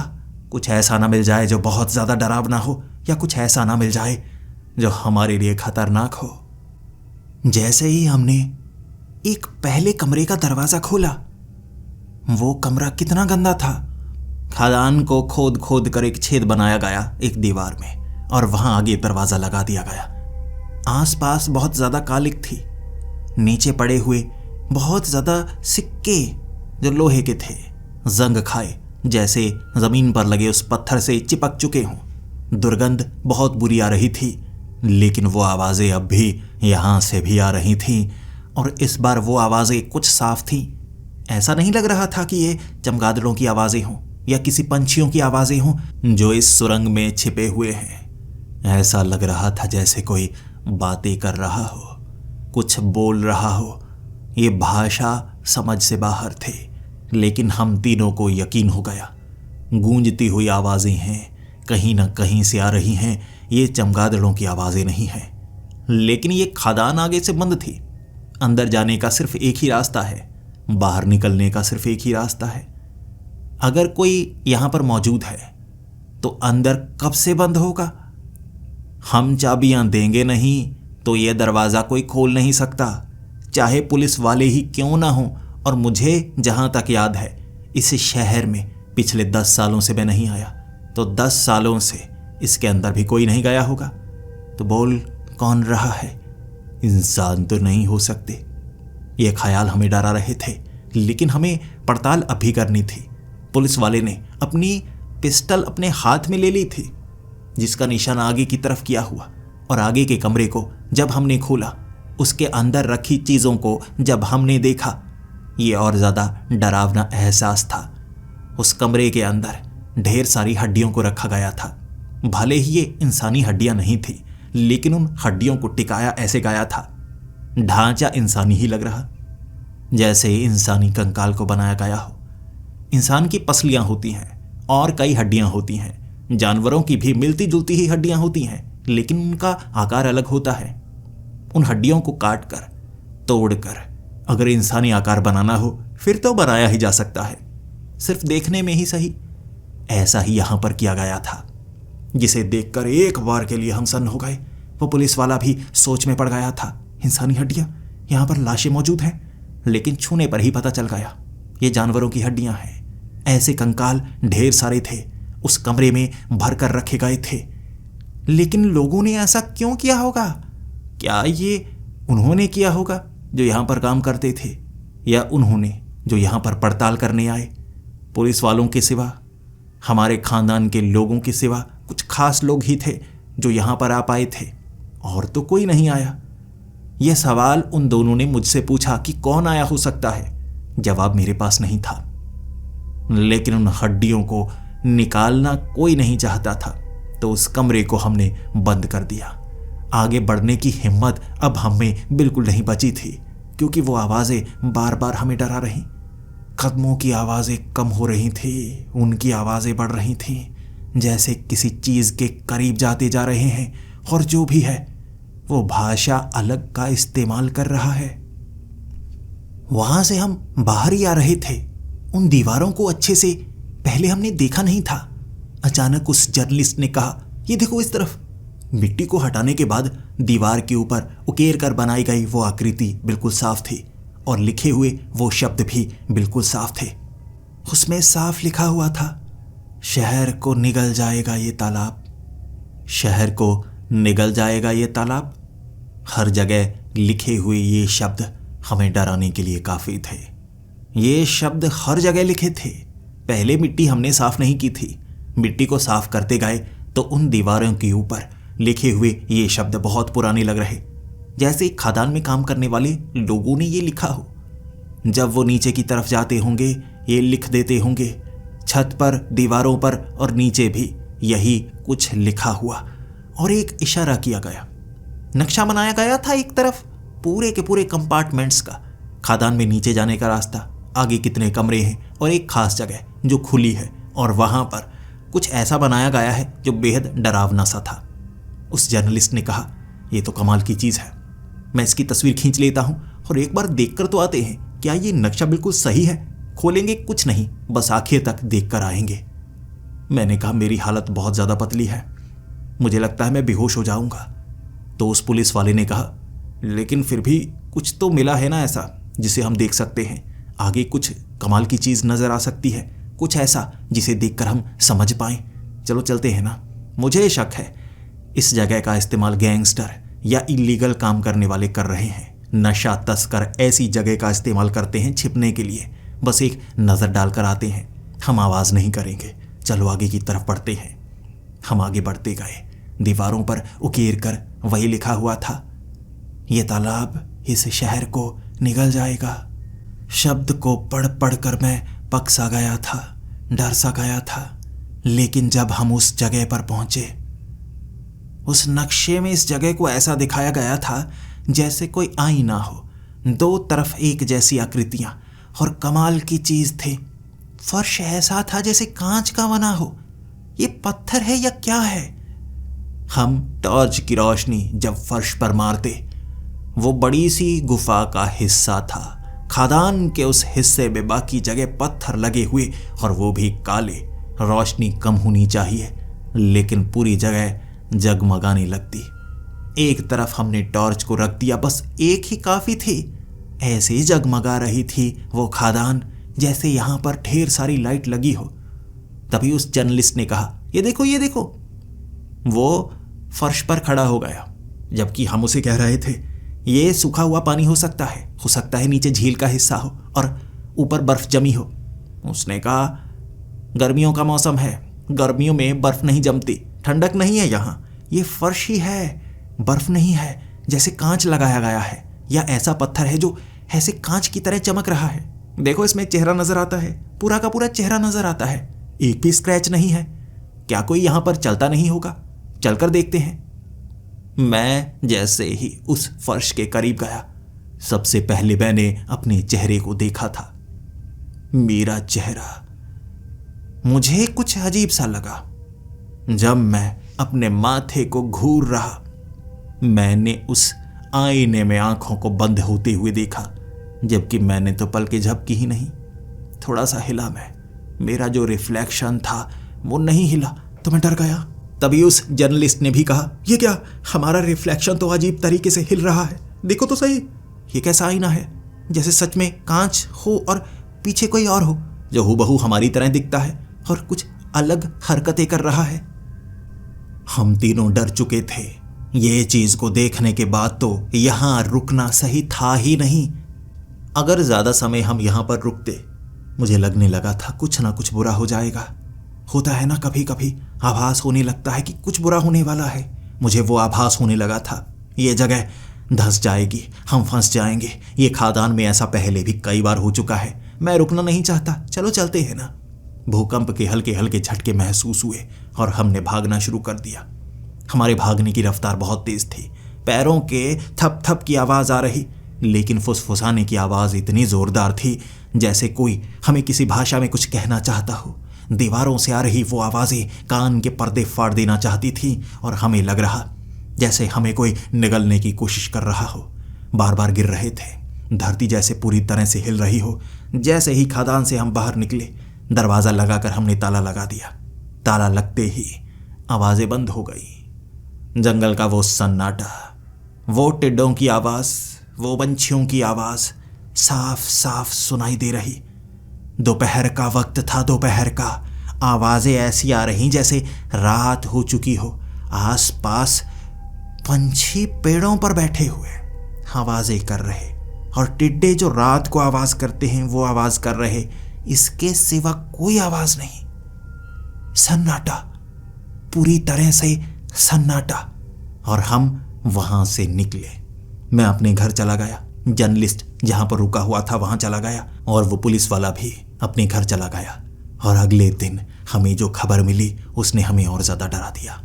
कुछ ऐसा ना मिल जाए जो बहुत ज्यादा डरावना हो, या कुछ ऐसा ना मिल जाए जो हमारे लिए खतरनाक हो। जैसे ही हमने एक पहले कमरे का दरवाजा खोला, वो कमरा कितना गंदा था। खदान को खोद खोद कर एक छेद बनाया गया एक दीवार में, और वहां आगे दरवाजा लगा दिया गया। आसपास बहुत ज्यादा कालिक थी। नीचे पड़े हुए बहुत ज्यादा सिक्के जो लोहे के थे, जंग खाए, जैसे जमीन पर लगे उस पत्थर से चिपक चुके हों। दुर्गंध बहुत बुरी आ रही थी, लेकिन वो आवाजें अब भी यहां से भी आ रही थीं, और इस बार वो आवाजें कुछ साफ थीं। ऐसा नहीं लग रहा था कि ये चमगादड़ों की आवाजें हों या किसी पंछियों की आवाजें हों जो इस सुरंग में छिपे हुए हैं। ऐसा लग रहा था जैसे कोई बातें कर रहा हो, कुछ बोल रहा हो। ये भाषा समझ से बाहर थे, लेकिन हम तीनों को यकीन हो गया। गूंजती हुई आवाजें हैं, कहीं ना कहीं से आ रही हैं। ये चमगादड़ों की आवाजें नहीं हैं। लेकिन ये खदान आगे से बंद थी। अंदर जाने का सिर्फ एक ही रास्ता है, बाहर निकलने का सिर्फ एक ही रास्ता है। अगर कोई यहां पर मौजूद है तो अंदर कब से बंद होगा? हम चाबियां देंगे नहीं तो यह दरवाजा कोई खोल नहीं सकता, चाहे पुलिस वाले ही क्यों ना हो। और मुझे जहां तक याद है, इस शहर में पिछले 10 सालों से मैं नहीं आया, तो 10 सालों से इसके अंदर भी कोई नहीं गया होगा। तो बोल कौन रहा है? इंसान तो नहीं हो सकते। ये ख्याल हमें डरा रहे थे, लेकिन हमें पड़ताल अभी करनी थी। पुलिस वाले ने अपनी पिस्टल अपने हाथ में ले ली थी, जिसका निशान आगे की तरफ किया हुआ, और आगे के कमरे को जब हमने खोला, उसके अंदर रखी चीजों को जब हमने देखा, ये और ज्यादा डरावना एहसास था। उस कमरे के अंदर ढेर सारी हड्डियों को रखा गया था। भले ही ये इंसानी हड्डियां नहीं थी, लेकिन उन हड्डियों को टिकाया ऐसे गया था, ढांचा इंसानी ही लग रहा, जैसे इंसानी कंकाल को बनाया गया हो। इंसान की पसलियां होती हैं और कई हड्डियां होती हैं। जानवरों की भी मिलती जुलती ही हड्डियां होती हैं, लेकिन उनका आकार अलग होता है। उन हड्डियों को काट कर, तोड़ कर अगर इंसानी आकार बनाना हो, फिर तो बनाया ही जा सकता है, सिर्फ देखने में ही सही। ऐसा ही यहां पर किया गया था, जिसे देखकर एक बार के लिए हम सन्न हो गए। वो पुलिस वाला भी सोच में पड़ गया था। इंसानी हड्डियां, यहां पर लाशें मौजूद हैं, लेकिन छूने पर ही पता चल गया ये जानवरों की हड्डियां हैं। ऐसे कंकाल ढेर सारे थे, उस कमरे में भर कर रखे गए थे। लेकिन लोगों ने ऐसा क्यों किया होगा? क्या ये उन्होंने किया होगा जो यहां पर काम करते थे, या उन्होंने जो यहां पर पड़ताल करने आए? पुलिस वालों के सिवा, हमारे खानदान के लोगों के सिवा कुछ खास लोग ही थे जो यहां पर आ पाए थे, और तो कोई नहीं आया। यह सवाल उन दोनों ने मुझसे पूछा कि कौन आया हो सकता है। जवाब मेरे पास नहीं था, लेकिन उन हड्डियों को निकालना कोई नहीं चाहता था, तो उस कमरे को हमने बंद कर दिया। आगे बढ़ने की हिम्मत अब हम में बिल्कुल नहीं बची थी, क्योंकि वो आवाज़ें बार बार हमें डरा रहीं। कदमों की आवाज़ें कम हो रही थी, उनकी आवाज़ें बढ़ रही थीं, जैसे किसी चीज़ के करीब जाते जा रहे हैं और जो भी है वो भाषा अलग का इस्तेमाल कर रहा है। वहां से हम बाहर ही आ रहे थे। उन दीवारों को अच्छे से पहले हमने देखा नहीं था। अचानक उस जर्नलिस्ट ने कहा, ये देखो इस तरफ। मिट्टी को हटाने के बाद दीवार के ऊपर उकेर कर बनाई गई वो आकृति बिल्कुल साफ थी और लिखे हुए वो शब्द भी बिल्कुल साफ थे। उसमें साफ लिखा हुआ था, शहर को निगल जाएगा ये तालाब, शहर को निगल जाएगा ये तालाब। हर जगह लिखे हुए ये शब्द हमें डराने के लिए काफ़ी थे। ये शब्द हर जगह लिखे थे। पहले मिट्टी हमने साफ नहीं की थी। मिट्टी को साफ करते गए तो उन दीवारों के ऊपर लिखे हुए ये शब्द बहुत पुराने लग रहे, जैसे खदान में काम करने वाले लोगों ने ये लिखा हो। जब वो नीचे की तरफ जाते होंगे ये लिख देते होंगे, छत पर, दीवारों पर और नीचे भी यही कुछ लिखा हुआ। और एक इशारा किया गया, नक्शा बनाया गया था एक तरफ पूरे के पूरे कंपार्टमेंट्स का, खदान में नीचे जाने का रास्ता, आगे कितने कमरे हैं और एक खास जगह जो खुली है, और वहां पर कुछ ऐसा बनाया गया है जो बेहद डरावना सा था। उस जर्नलिस्ट ने कहा, ये तो कमाल की चीज़ है, मैं इसकी तस्वीर खींच लेता हूं और एक बार देखकर तो आते हैं, क्या ये नक्शा बिल्कुल सही है? खोलेंगे कुछ नहीं, बस आखिर तक देख कर आएंगे। मैंने कहा, मेरी हालत बहुत ज़्यादा पतली है, मुझे लगता है मैं बेहोश हो जाऊंगा। तो उस पुलिस वाले ने कहा, लेकिन फिर भी कुछ तो मिला है ना ऐसा जिसे हम देख सकते हैं, आगे कुछ कमाल की चीज़ नज़र आ सकती है, कुछ ऐसा जिसे देखकर हम समझ पाएं। चलो चलते हैं ना। मुझे शक है इस जगह का इस्तेमाल गैंगस्टर या इलीगल काम करने वाले कर रहे हैं। नशा तस्कर ऐसी जगह का इस्तेमाल करते हैं छिपने के लिए। बस एक नज़र डालकर आते हैं, हम आवाज़ नहीं करेंगे। चलो आगे की तरफ बढ़ते हैं। हम आगे बढ़ते गए। दीवारों पर उकेर कर वही लिखा हुआ था, ये तालाब इस शहर को निगल जाएगा। शब्द को पढ़ पढ़ कर मैं पक सा गया था, डर सा गया था। लेकिन जब हम उस जगह पर पहुंचे, उस नक्शे में इस जगह को ऐसा दिखाया गया था जैसे कोई आईना हो, दो तरफ एक जैसी आकृतियां, और कमाल की चीज थी, फर्श ऐसा था जैसे कांच का बना हो। ये पत्थर है या क्या है? हम टॉर्च की रोशनी जब फर्श पर मारते, वो बड़ी सी गुफा का हिस्सा था। खदान के उस हिस्से में बाकी जगह पत्थर लगे हुए और वो भी काले। रोशनी कम होनी चाहिए, लेकिन पूरी जगह जगमगाने लगती। एक तरफ हमने टॉर्च को रख दिया, बस एक ही काफी थी। ऐसे ही जगमगा रही थी वो खदान जैसे यहां पर ढेर सारी लाइट लगी हो। तभी उस जर्नलिस्ट ने कहा, ये देखो ये देखो। वो फर्श पर खड़ा हो गया, जबकि हम उसे कह रहे थे ये सूखा हुआ पानी हो सकता है नीचे झील का हिस्सा हो और ऊपर बर्फ जमी हो। उसने कहा, गर्मियों का मौसम है, गर्मियों में बर्फ नहीं जमती, ठंडक नहीं है यहाँ, ये फर्श ही है, बर्फ नहीं है। जैसे कांच लगाया गया है या ऐसा पत्थर है जो ऐसे कांच की तरह चमक रहा है। देखो इसमें चेहरा नजर आता है, पूरा का पूरा चेहरा नजर आता है, एक भी स्क्रैच नहीं है। क्या कोई यहाँ पर चलता नहीं होगा? चलकर देखते हैं। मैं जैसे ही उस फर्श के करीब गया, सबसे पहले मैंने अपने चेहरे को देखा था। मेरा चेहरा मुझे कुछ अजीब सा लगा। जब मैं अपने माथे को घूर रहा, मैंने उस आईने में आंखों को बंद होते हुए देखा, जबकि मैंने तो पलकें झपकी ही नहीं। थोड़ा सा हिला मैं, मेरा जो रिफ्लेक्शन था वो नहीं हिला, तो मैं डर गया। तभी उस जर्नलिस्ट ने भी कहा, ये क्या, हमारा रिफ्लेक्शन तो अजीब तरीके से हिल रहा है, देखो तो सही, ये कैसा आईना है, जैसे सच में कांच हो और पीछे कोई और हो जो हूबहू हमारी तरह दिखता है और कुछ अलग हरकतें कर रहा है। हम तीनों डर चुके थे। ये चीज को देखने के बाद तो यहां रुकना सही था ही नहीं। अगर ज्यादा समय हम यहां पर रुकते, मुझे लगने लगा था कुछ ना कुछ बुरा हो जाएगा। होता है ना, कभी कभी आभास होने लगता है कि कुछ बुरा होने वाला है। मुझे वो आभास होने लगा था, ये जगह धंस जाएगी, हम फंस जाएंगे। ये खादान में ऐसा पहले भी कई बार हो चुका है। मैं रुकना नहीं चाहता, चलो चलते हैं ना। भूकंप के हल्के हल्के झटके महसूस हुए और हमने भागना शुरू कर दिया। हमारे भागने की रफ्तार बहुत तेज थी। पैरों के थप थप की आवाज़ आ रही, लेकिन फुसफुसाने की आवाज़ इतनी ज़ोरदार थी जैसे कोई हमें किसी भाषा में कुछ कहना चाहता हो। दीवारों से आ रही वो आवाज़ें कान के पर्दे फाड़ देना चाहती थी और हमें लग रहा जैसे हमें कोई निगलने की कोशिश कर रहा हो। बार बार गिर रहे थे, धरती जैसे पूरी तरह से हिल रही हो। जैसे ही खदान से हम बाहर निकले, दरवाज़ा लगाकर हमने ताला लगा दिया। ताला लगते ही आवाज़ें बंद हो गई। जंगल का वो सन्नाटा, वो टिड्डों की आवाज़, वो पंछियों की आवाज़ साफ साफ सुनाई दे रही। दोपहर का वक्त था, दोपहर का। आवाज़ें ऐसी आ रही जैसे रात हो चुकी हो। आस पास पंछी पेड़ों पर बैठे हुए आवाज़ें कर रहे, और टिड्डे जो रात को आवाज़ करते हैं वो आवाज़ कर रहे। इसके सिवा कोई आवाज़ नहीं। सन्नाटा, पूरी तरह से सन्नाटा। और हम वहाँ से निकले। मैं अपने घर चला गया, जर्नलिस्ट जहाँ पर रुका हुआ था वहाँ चला गया, और वो पुलिस वाला भी अपने घर चला गया। और अगले दिन हमें जो खबर मिली उसने हमें और ज़्यादा डरा दिया।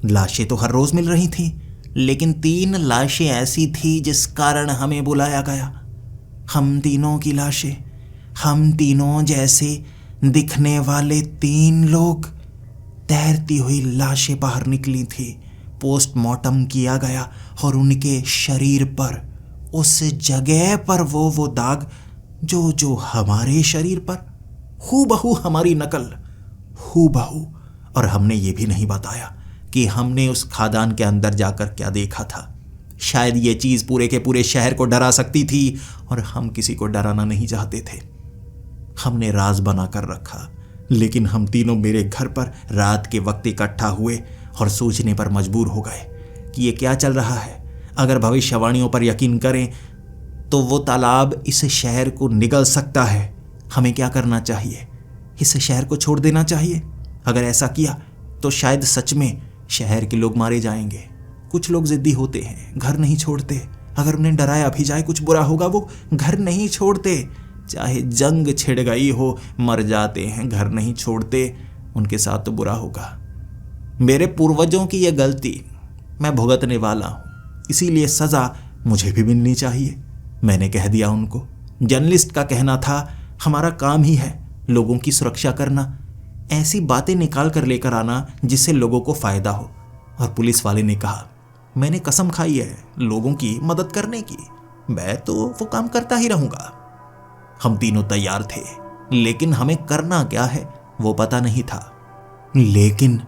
लाशें तो हर रोज़ मिल रही थीं, लेकिन 3 लाशें ऐसी थी जिस कारण हमें बुलाया गया। हम तीनों की लाशें, हम तीनों जैसे दिखने वाले 3 लोग, तैरती हुई लाशें बाहर निकली थी। पोस्टमार्टम किया गया और उनके शरीर पर, उस जगह पर वो दाग जो हमारे शरीर पर, हूबहू हमारी नकल, हूबहू। और हमने ये भी नहीं बताया कि हमने उस खादान के अंदर जाकर क्या देखा था। शायद ये चीज़ पूरे के पूरे शहर को डरा सकती थी, और हम किसी को डराना नहीं चाहते थे। हमने राज बना कर रखा, लेकिन हम तीनों मेरे घर पर रात के वक्त इकट्ठा हुए और सोचने पर मजबूर हो गए कि ये क्या चल रहा है। अगर भविष्यवाणियों पर यकीन करें तो वो तालाब इस शहर को निगल सकता है। हमें क्या करना चाहिए? इस शहर को छोड़ देना चाहिए। अगर ऐसा किया तो शायद सच में शहर के लोग मारे जाएंगे। कुछ लोग जिद्दी होते हैं, घर नहीं छोड़ते। अगर उन्हें डराया भी जाए कुछ बुरा होगा, वो घर नहीं छोड़ते। चाहे जंग छिड़ गई हो, मर जाते हैं, घर नहीं छोड़ते। उनके साथ तो बुरा होगा। मेरे पूर्वजों की यह गलती मैं भुगतने वाला हूँ, इसीलिए सज़ा मुझे भी मिलनी चाहिए। मैंने कह दिया उनको। जर्नलिस्ट का कहना था हमारा काम ही है लोगों की सुरक्षा करना, ऐसी बातें निकाल कर लेकर आना जिससे लोगों को फ़ायदा हो। और पुलिस वाले ने कहा मैंने कसम खाई है लोगों की मदद करने की, मैं तो वो काम करता ही रहूँगा। हम तीनों तैयार थे, लेकिन हमें करना क्या है वो पता नहीं था। लेकिन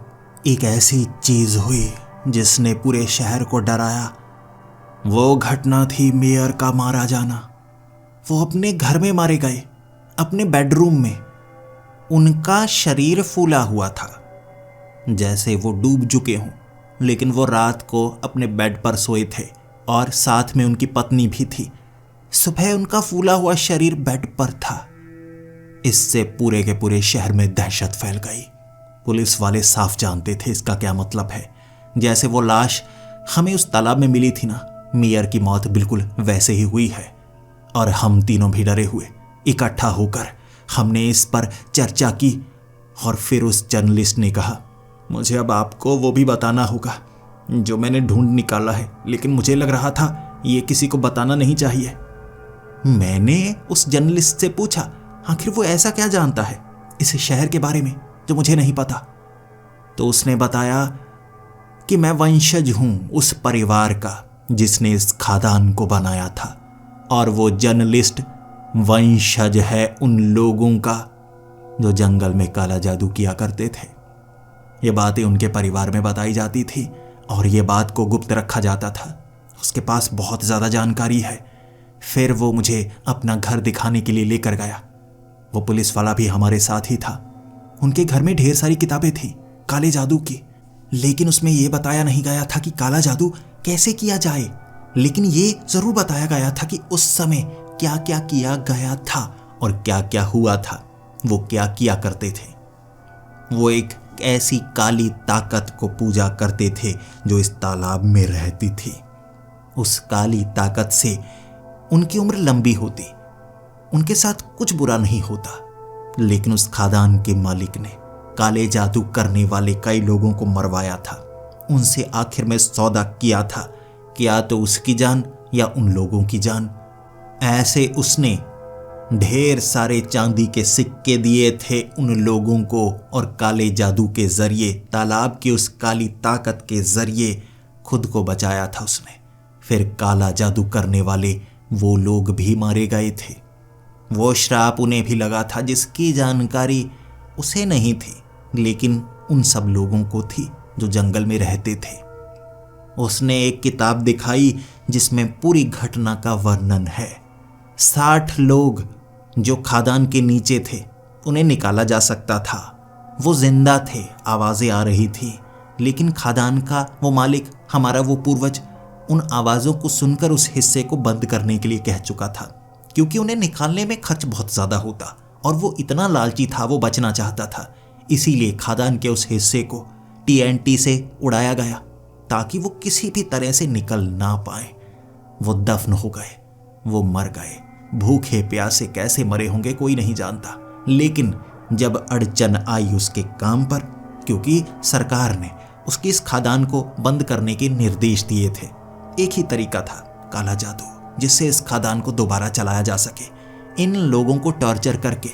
एक ऐसी चीज़ हुई जिसने पूरे शहर को डराया। वो घटना थी मेयर का मारा जाना। वो अपने घर में मारे गए, अपने बेडरूम में। उनका शरीर फूला हुआ था जैसे वो डूब चुके हों, लेकिन वो रात को अपने बेड पर सोए थे और साथ में उनकी पत्नी भी थी। सुबह उनका फूला हुआ शरीर बेड पर था। इससे पूरे के पूरे शहर में दहशत फैल गई। पुलिस वाले साफ जानते थे इसका क्या मतलब है। जैसे वो लाश हमें उस तालाब में मिली थी ना, मेयर की मौत बिल्कुल वैसे ही हुई है। और हम तीनों भी डरे हुए इकट्ठा होकर हमने इस पर चर्चा की। और फिर उस जर्नलिस्ट ने कहा मुझे अब आपको वो भी बताना होगा जो मैंने ढूंढ निकाला है, लेकिन मुझे लग रहा था ये किसी को बताना नहीं चाहिए। मैंने उस जर्नलिस्ट से पूछा आखिर वो ऐसा क्या जानता है इस शहर के बारे में जो मुझे नहीं पता। तो उसने बताया कि मैं वंशज हूं उस परिवार का जिसने इस खादान को बनाया था, और वो जर्नलिस्ट वंशज है उन लोगों का जो जंगल में काला जादू किया करते थे। ये बातें उनके परिवार में बताई जाती थी और ये बात को गुप्त रखा जाता था। उसके पास बहुत ज़्यादा जानकारी है। फिर वो मुझे अपना घर दिखाने के लिए लेकर गया। वो पुलिस वाला भी हमारे साथ ही था। उनके घर में ढेर सारी किताबें थी काले जादू की, लेकिन उसमें यह बताया नहीं गया था कि काला जादू कैसे किया जाए। लेकिन ये ज़रूर बताया गया था कि उस समय क्या क्या किया गया था और क्या क्या हुआ था, वो क्या किया करते थे। वो एक ऐसी काली ताकत को पूजा करते थे जो इस तालाब में रहती थी। उस काली ताकत से उनकी उम्र लंबी होती, उनके साथ कुछ बुरा नहीं होता। लेकिन उस खादान के मालिक ने काले जादू करने वाले कई लोगों को मरवाया था। उनसे आखिर में सौदा किया था क्या तो उसकी जान या उन लोगों की जान। ऐसे उसने ढेर सारे चांदी के सिक्के दिए थे उन लोगों को, और काले जादू के जरिए, तालाब की उस काली ताकत के जरिए खुद को बचाया था उसने। फिर काला जादू करने वाले वो लोग भी मारे गए थे। वो श्राप उन्हें भी लगा था जिसकी जानकारी उसे नहीं थी, लेकिन उन सब लोगों को थी जो जंगल में रहते थे। उसने एक किताब दिखाई जिसमें पूरी घटना का वर्णन है। 60 लोग जो खादान के नीचे थे, उन्हें निकाला जा सकता था। वो जिंदा थे, आवाजें आ रही थी, लेकिन खादान का वो मालिक, हमारा वो पूर्वज, उन आवाजों को सुनकर उस हिस्से को बंद करने के लिए कह चुका था, क्योंकि उन्हें निकालने में खर्च बहुत ज्यादा होता, और वो इतना लालची था, वो बचना चाहता था। इसीलिए खादान के उस हिस्से को TNT से उड़ाया गया ताकि वो किसी भी तरह से निकल ना पाए। वो दफन हो गए, वो मर गए। भूखे प्यासे कैसे मरे होंगे कोई नहीं जानता, लेकिन जब अड़चन आई उसके काम पर, क्योंकि सरकार ने उसकी इस खादान को बंद करने के निर्देश दिए थे। एक ही तरीका था, काला जादू, जिससे इस खादान को दोबारा चलाया जा सके। इन लोगों को टॉर्चर करके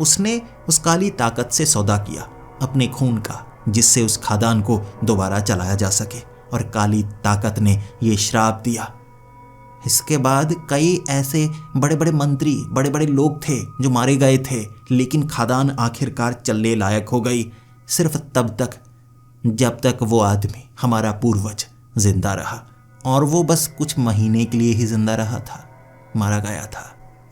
उसने उस काली ताकत से सौदा किया अपने खून का, जिससे उस खादान को दोबारा चलाया जा सके, और काली ताकत ने ये श्राप दिया। इसके बाद कई ऐसे बड़े बड़े मंत्री, बड़े बड़े लोग थे जो मारे गए थे, लेकिन खादान आखिरकार चलने लायक हो गई, सिर्फ तब तक जब तक वो आदमी, हमारा पूर्वज, जिंदा रहा। और वो बस कुछ महीने के लिए ही जिंदा रहा था, मारा गया था।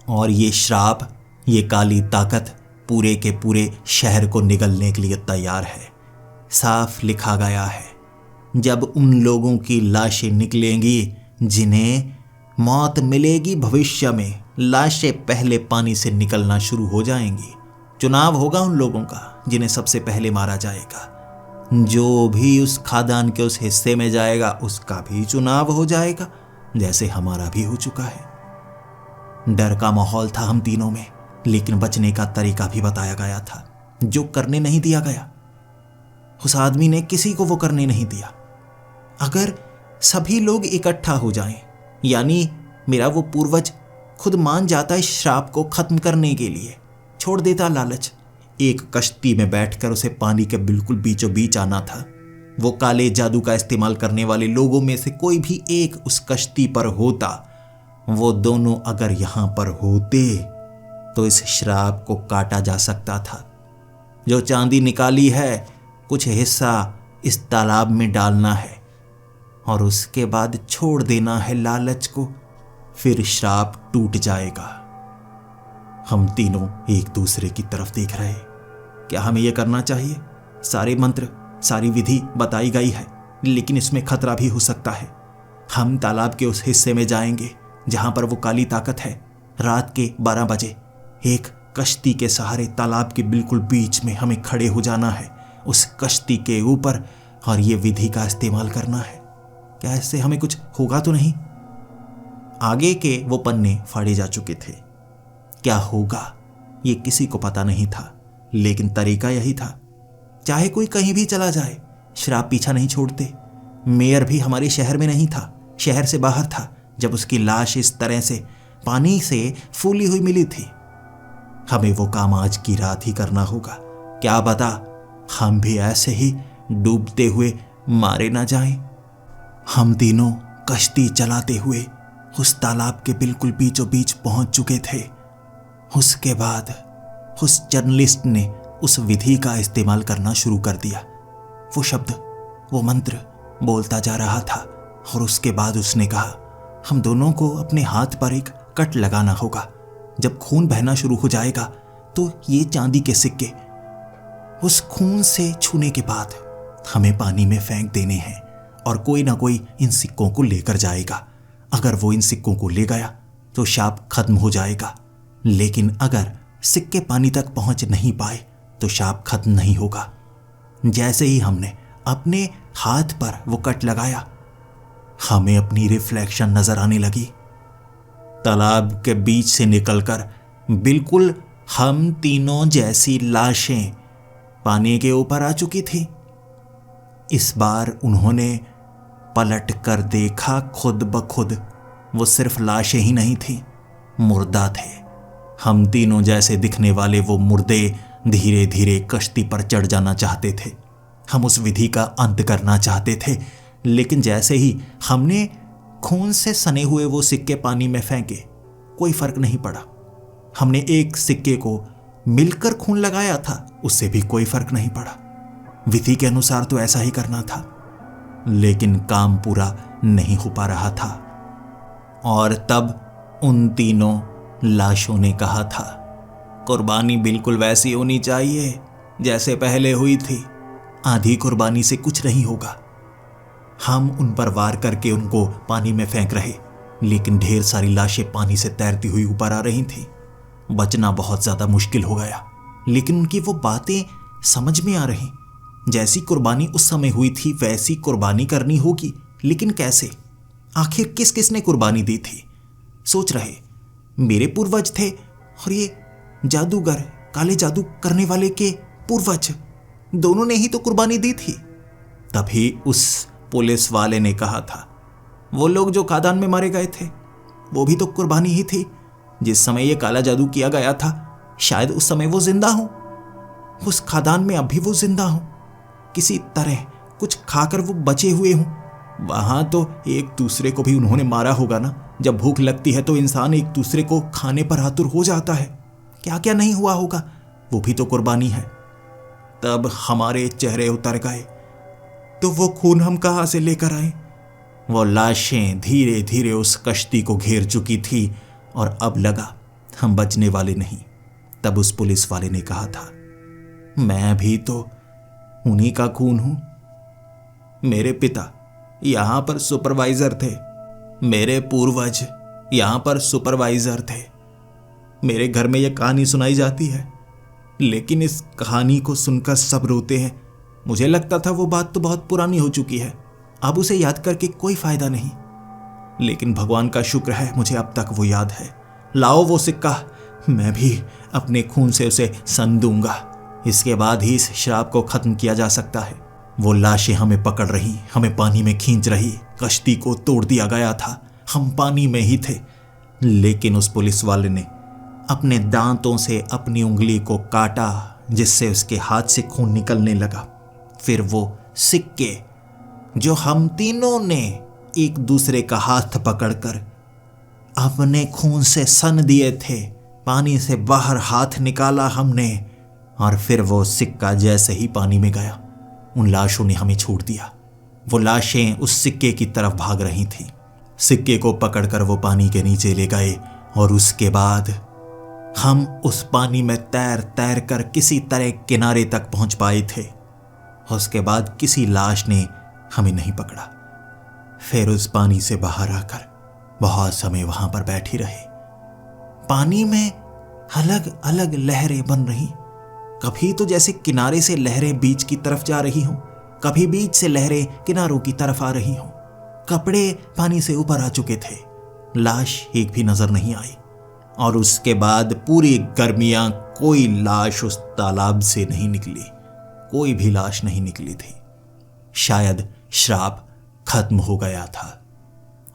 और ये श्राप, ये काली ताकत पूरे के पूरे शहर को निगलने के लिए तैयार है। साफ लिखा गया है, जब उन लोगों की लाशें निकलेंगी जिन्हें मौत मिलेगी भविष्य में, लाशें पहले पानी से निकलना शुरू हो जाएंगी। चुनाव होगा उन लोगों का जिन्हें सबसे पहले मारा जाएगा। जो भी उस खादान के उस हिस्से में जाएगा उसका भी चुनाव हो जाएगा, जैसे हमारा भी हो चुका है। डर का माहौल था हम तीनों में, लेकिन बचने का तरीका भी बताया गया था, जो करने नहीं दिया गया। उस आदमी ने किसी को वो करने नहीं दिया। अगर सभी लोग इकट्ठा हो जाएं, यानी मेरा वो पूर्वज खुद मान जाता इस श्राप को खत्म करने के लिए, छोड़ देता लालच, एक कश्ती में बैठकर उसे पानी के बिल्कुल बीचों बीच आना था। वो काले जादू का इस्तेमाल करने वाले लोगों में से कोई भी एक उस कश्ती पर होता, वो दोनों अगर यहां पर होते तो इस श्राप को काटा जा सकता था। जो चांदी निकाली है, कुछ हिस्सा इस तालाब में डालना है और उसके बाद छोड़ देना है लालच को, फिर श्राप टूट जाएगा। हम तीनों एक दूसरे की तरफ देख रहे। क्या हमें यह करना चाहिए? सारे मंत्र, सारी विधि बताई गई है, लेकिन इसमें खतरा भी हो सकता है। हम तालाब के उस हिस्से में जाएंगे जहां पर वो काली ताकत है। रात के 12 बजे एक कश्ती के सहारे तालाब के बिल्कुल बीच में हमें खड़े हो जाना है, उस कश्ती के ऊपर, और ये विधि का इस्तेमाल करना है। क्या इससे हमें कुछ होगा तो नहीं? आगे के वो पन्ने फाड़े जा चुके थे। क्या होगा ये किसी को पता नहीं था, लेकिन तरीका यही था। चाहे कोई कहीं भी चला जाए, श्राप पीछा नहीं छोड़ते। मेयर भी हमारे शहर में नहीं था, शहर से बाहर था, जब उसकी लाश इस तरह से पानी से फूली हुई मिली थी। हमें वो काम आज की रात ही करना होगा। क्या पता हम भी ऐसे ही डूबते हुए मारे ना जाएं। हम तीनों कश्ती चलाते हुए उस तालाब के बिल्कुल बीचों बीच पहुंच चुके थे। उसके बाद उस जर्नलिस्ट ने उस विधि का इस्तेमाल करना शुरू कर दिया। वो शब्द, वो मंत्र बोलता जा रहा था, और उसके बाद उसने कहा, हम दोनों को अपने हाथ पर एक कट लगाना होगा। जब खून बहना शुरू हो जाएगा तो ये चांदी के सिक्के उस खून से छूने के बाद हमें पानी में फेंक देने हैं, और कोई ना कोई इन सिक्कों को लेकर जाएगा। अगर वो इन सिक्कों को ले गया तो शाप खत्म हो जाएगा, लेकिन अगर सिक्के पानी तक पहुंच नहीं पाए तो शाप खत्म नहीं होगा। जैसे ही हमने अपने हाथ पर वो कट लगाया, हमें अपनी रिफ्लेक्शन नजर आने लगी। तालाब के बीच से निकलकर बिल्कुल हम तीनों जैसी लाशें पानी के ऊपर आ चुकी थी। इस बार उन्होंने पलट कर देखा खुद ब खुद, वो सिर्फ लाशें ही नहीं थी, मुर्दा थे। हम तीनों जैसे दिखने वाले वो मुर्दे धीरे धीरे कश्ती पर चढ़ जाना चाहते थे। हम उस विधि का अंत करना चाहते थे, लेकिन जैसे ही हमने खून से सने हुए वो सिक्के पानी में फेंके, कोई फर्क नहीं पड़ा। हमने एक सिक्के को मिलकर खून लगाया था, उससे भी कोई फर्क नहीं पड़ा। विधि के अनुसार तो ऐसा ही करना था, लेकिन काम पूरा नहीं हो पा रहा था। और तब उन तीनों लाशों ने कहा था, कुर्बानी बिल्कुल वैसी होनी चाहिए जैसे पहले हुई थी, आधी कुर्बानी से कुछ नहीं होगा। हम उन पर वार करके उनको पानी में फेंक रहे, लेकिन ढेर सारी लाशें पानी से तैरती हुई ऊपर आ रही थीं। बचना बहुत ज्यादा मुश्किल हो गया, लेकिन उनकी वो बातें समझ में आ रही। जैसी कुर्बानी उस समय हुई थी वैसी कुर्बानी करनी होगी, लेकिन कैसे? आखिर किस किस ने कुर्बानी दी थी? सोच रहे, मेरे पूर्वज थे और ये जादूगर, काले जादू करने वाले के पूर्वज, दोनों ने ही तो कुर्बानी दी थी। तभी उस पुलिस वाले ने कहा था, वो लोग जो खदान में मारे गए थे वो भी तो कुर्बानी ही थी। जिस समय ये काला जादू किया गया था, शायद उस समय वो जिंदा हो, उस खदान में अभी वो जिंदा हो, किसी तरह कुछ खाकर वो बचे हुए हों। वहां तो एक दूसरे को भी उन्होंने मारा होगा ना। जब भूख लगती है तो इंसान एक दूसरे को खाने पर आतुर हो जाता है। क्या क्या नहीं हुआ होगा, वो भी तो कुर्बानी है। तब हमारे चेहरे उतर गए। तो वो खून हम कहां से लेकर आए? वो लाशें धीरे धीरे उस कश्ती को घेर चुकी थी और अब लगा हम बचने वाले नहीं। तब उस पुलिस वाले ने कहा था, मैं भी तो उन्हीं का खून हूं। मेरे पिता यहां पर सुपरवाइजर थे, मेरे पूर्वज यहां पर सुपरवाइजर थे। मेरे घर में यह कहानी सुनाई जाती है, लेकिन इस कहानी को सुनकर सब रोते हैं। मुझे लगता था वो बात तो बहुत पुरानी हो चुकी है, अब उसे याद करके कोई फायदा नहीं, लेकिन भगवान का शुक्र है मुझे अब तक वो याद है। लाओ वो सिक्का, मैं भी अपने खून से उसे सन दूंगा। इसके बाद ही इस श्राप को खत्म किया जा सकता है। वो लाशें हमें पकड़ रही, हमें पानी में खींच रही। कश्ती को तोड़ दिया गया था, हम पानी में ही थे। लेकिन उस पुलिस वाले ने अपने दांतों से अपनी उंगली को काटा, जिससे उसके हाथ से खून निकलने लगा। फिर वो सिक्के जो हम तीनों ने एक दूसरे का हाथ पकड़कर अपने खून से सन दिए थे, पानी से बाहर हाथ निकाला हमने, और फिर वो सिक्का जैसे ही पानी में गया, उन लाशों ने हमें छोड़ दिया। वो लाशें उस सिक्के की तरफ भाग रही थीं। सिक्के को पकड़कर वो पानी के नीचे ले गए और उसके बाद हम उस पानी में तैर तैर कर किसी तरह किनारे तक पहुंच पाए थे। उसके बाद किसी लाश ने हमें नहीं पकड़ा। फिर उस पानी से बाहर आकर बहुत समय वहां पर बैठी रहे। पानी में अलग अलग लहरें बन रही। कभी तो जैसे किनारे से लहरें बीच की तरफ जा रही हों, कभी बीच से लहरें किनारों की तरफ आ रही हों। कपड़े पानी से ऊपर आ चुके थे, लाश एक भी नजर नहीं आई। और उसके बाद पूरी गर्मियां कोई लाश उस तालाब से नहीं निकली, कोई भी लाश नहीं निकली थी। शायद श्राप खत्म हो गया था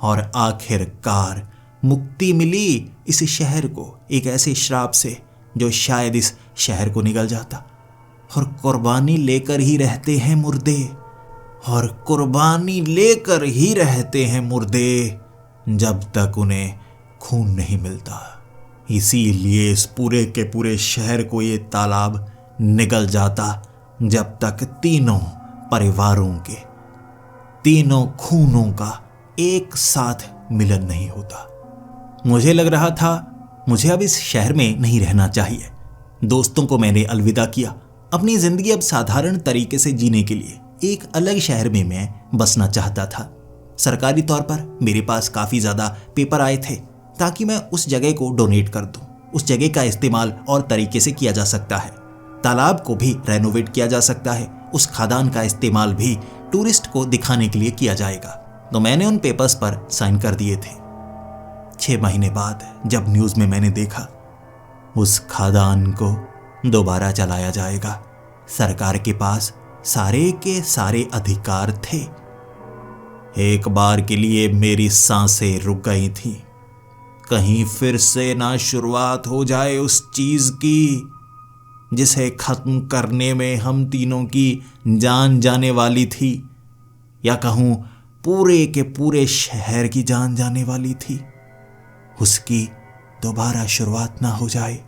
और आखिरकार मुक्ति मिली इस शहर को एक ऐसे श्राप से जो शायद इस शहर को निगल जाता। और कुर्बानी लेकर ही रहते हैं मुर्दे, और कुर्बानी लेकर ही रहते हैं मुर्दे जब तक उन्हें खून नहीं मिलता। इसीलिए इस पूरे के पूरे शहर को ये तालाब निगल जाता जब तक तीनों परिवारों के, तीनों खूनों का एक साथ मिलन नहीं होता। मुझे लग रहा था मुझे अब इस शहर में नहीं रहना चाहिए। दोस्तों को मैंने अलविदा किया। अपनी जिंदगी अब साधारण तरीके से जीने के लिए एक अलग शहर में मैं बसना चाहता था। सरकारी तौर पर मेरे पास काफी ज्यादा पेपर आए थे ताकि मैं उस जगह को डोनेट कर दूं। उस जगह का इस्तेमाल और तरीके से किया जा सकता है। तालाब को भी रेनोवेट किया जा सकता है। उस खदान का इस्तेमाल भी टूरिस्ट को दिखाने के लिए किया जाएगा। तो मैंने उन पेपर्स पर साइन कर दिए थे। 6 महीने बाद जब न्यूज में मैंने देखा उस खदान को दोबारा चलाया जाएगा, सरकार के पास सारे के सारे अधिकार थे। एक बार के लिए मेरी सांसें रुक गई थीं। कहीं फिर से ना शुरुआत हो जाए उस चीज की जिसे खत्म करने में हम तीनों की जान जाने वाली थी, या कहूं पूरे के पूरे शहर की जान जाने वाली थी। उसकी दोबारा शुरुआत ना हो जाए।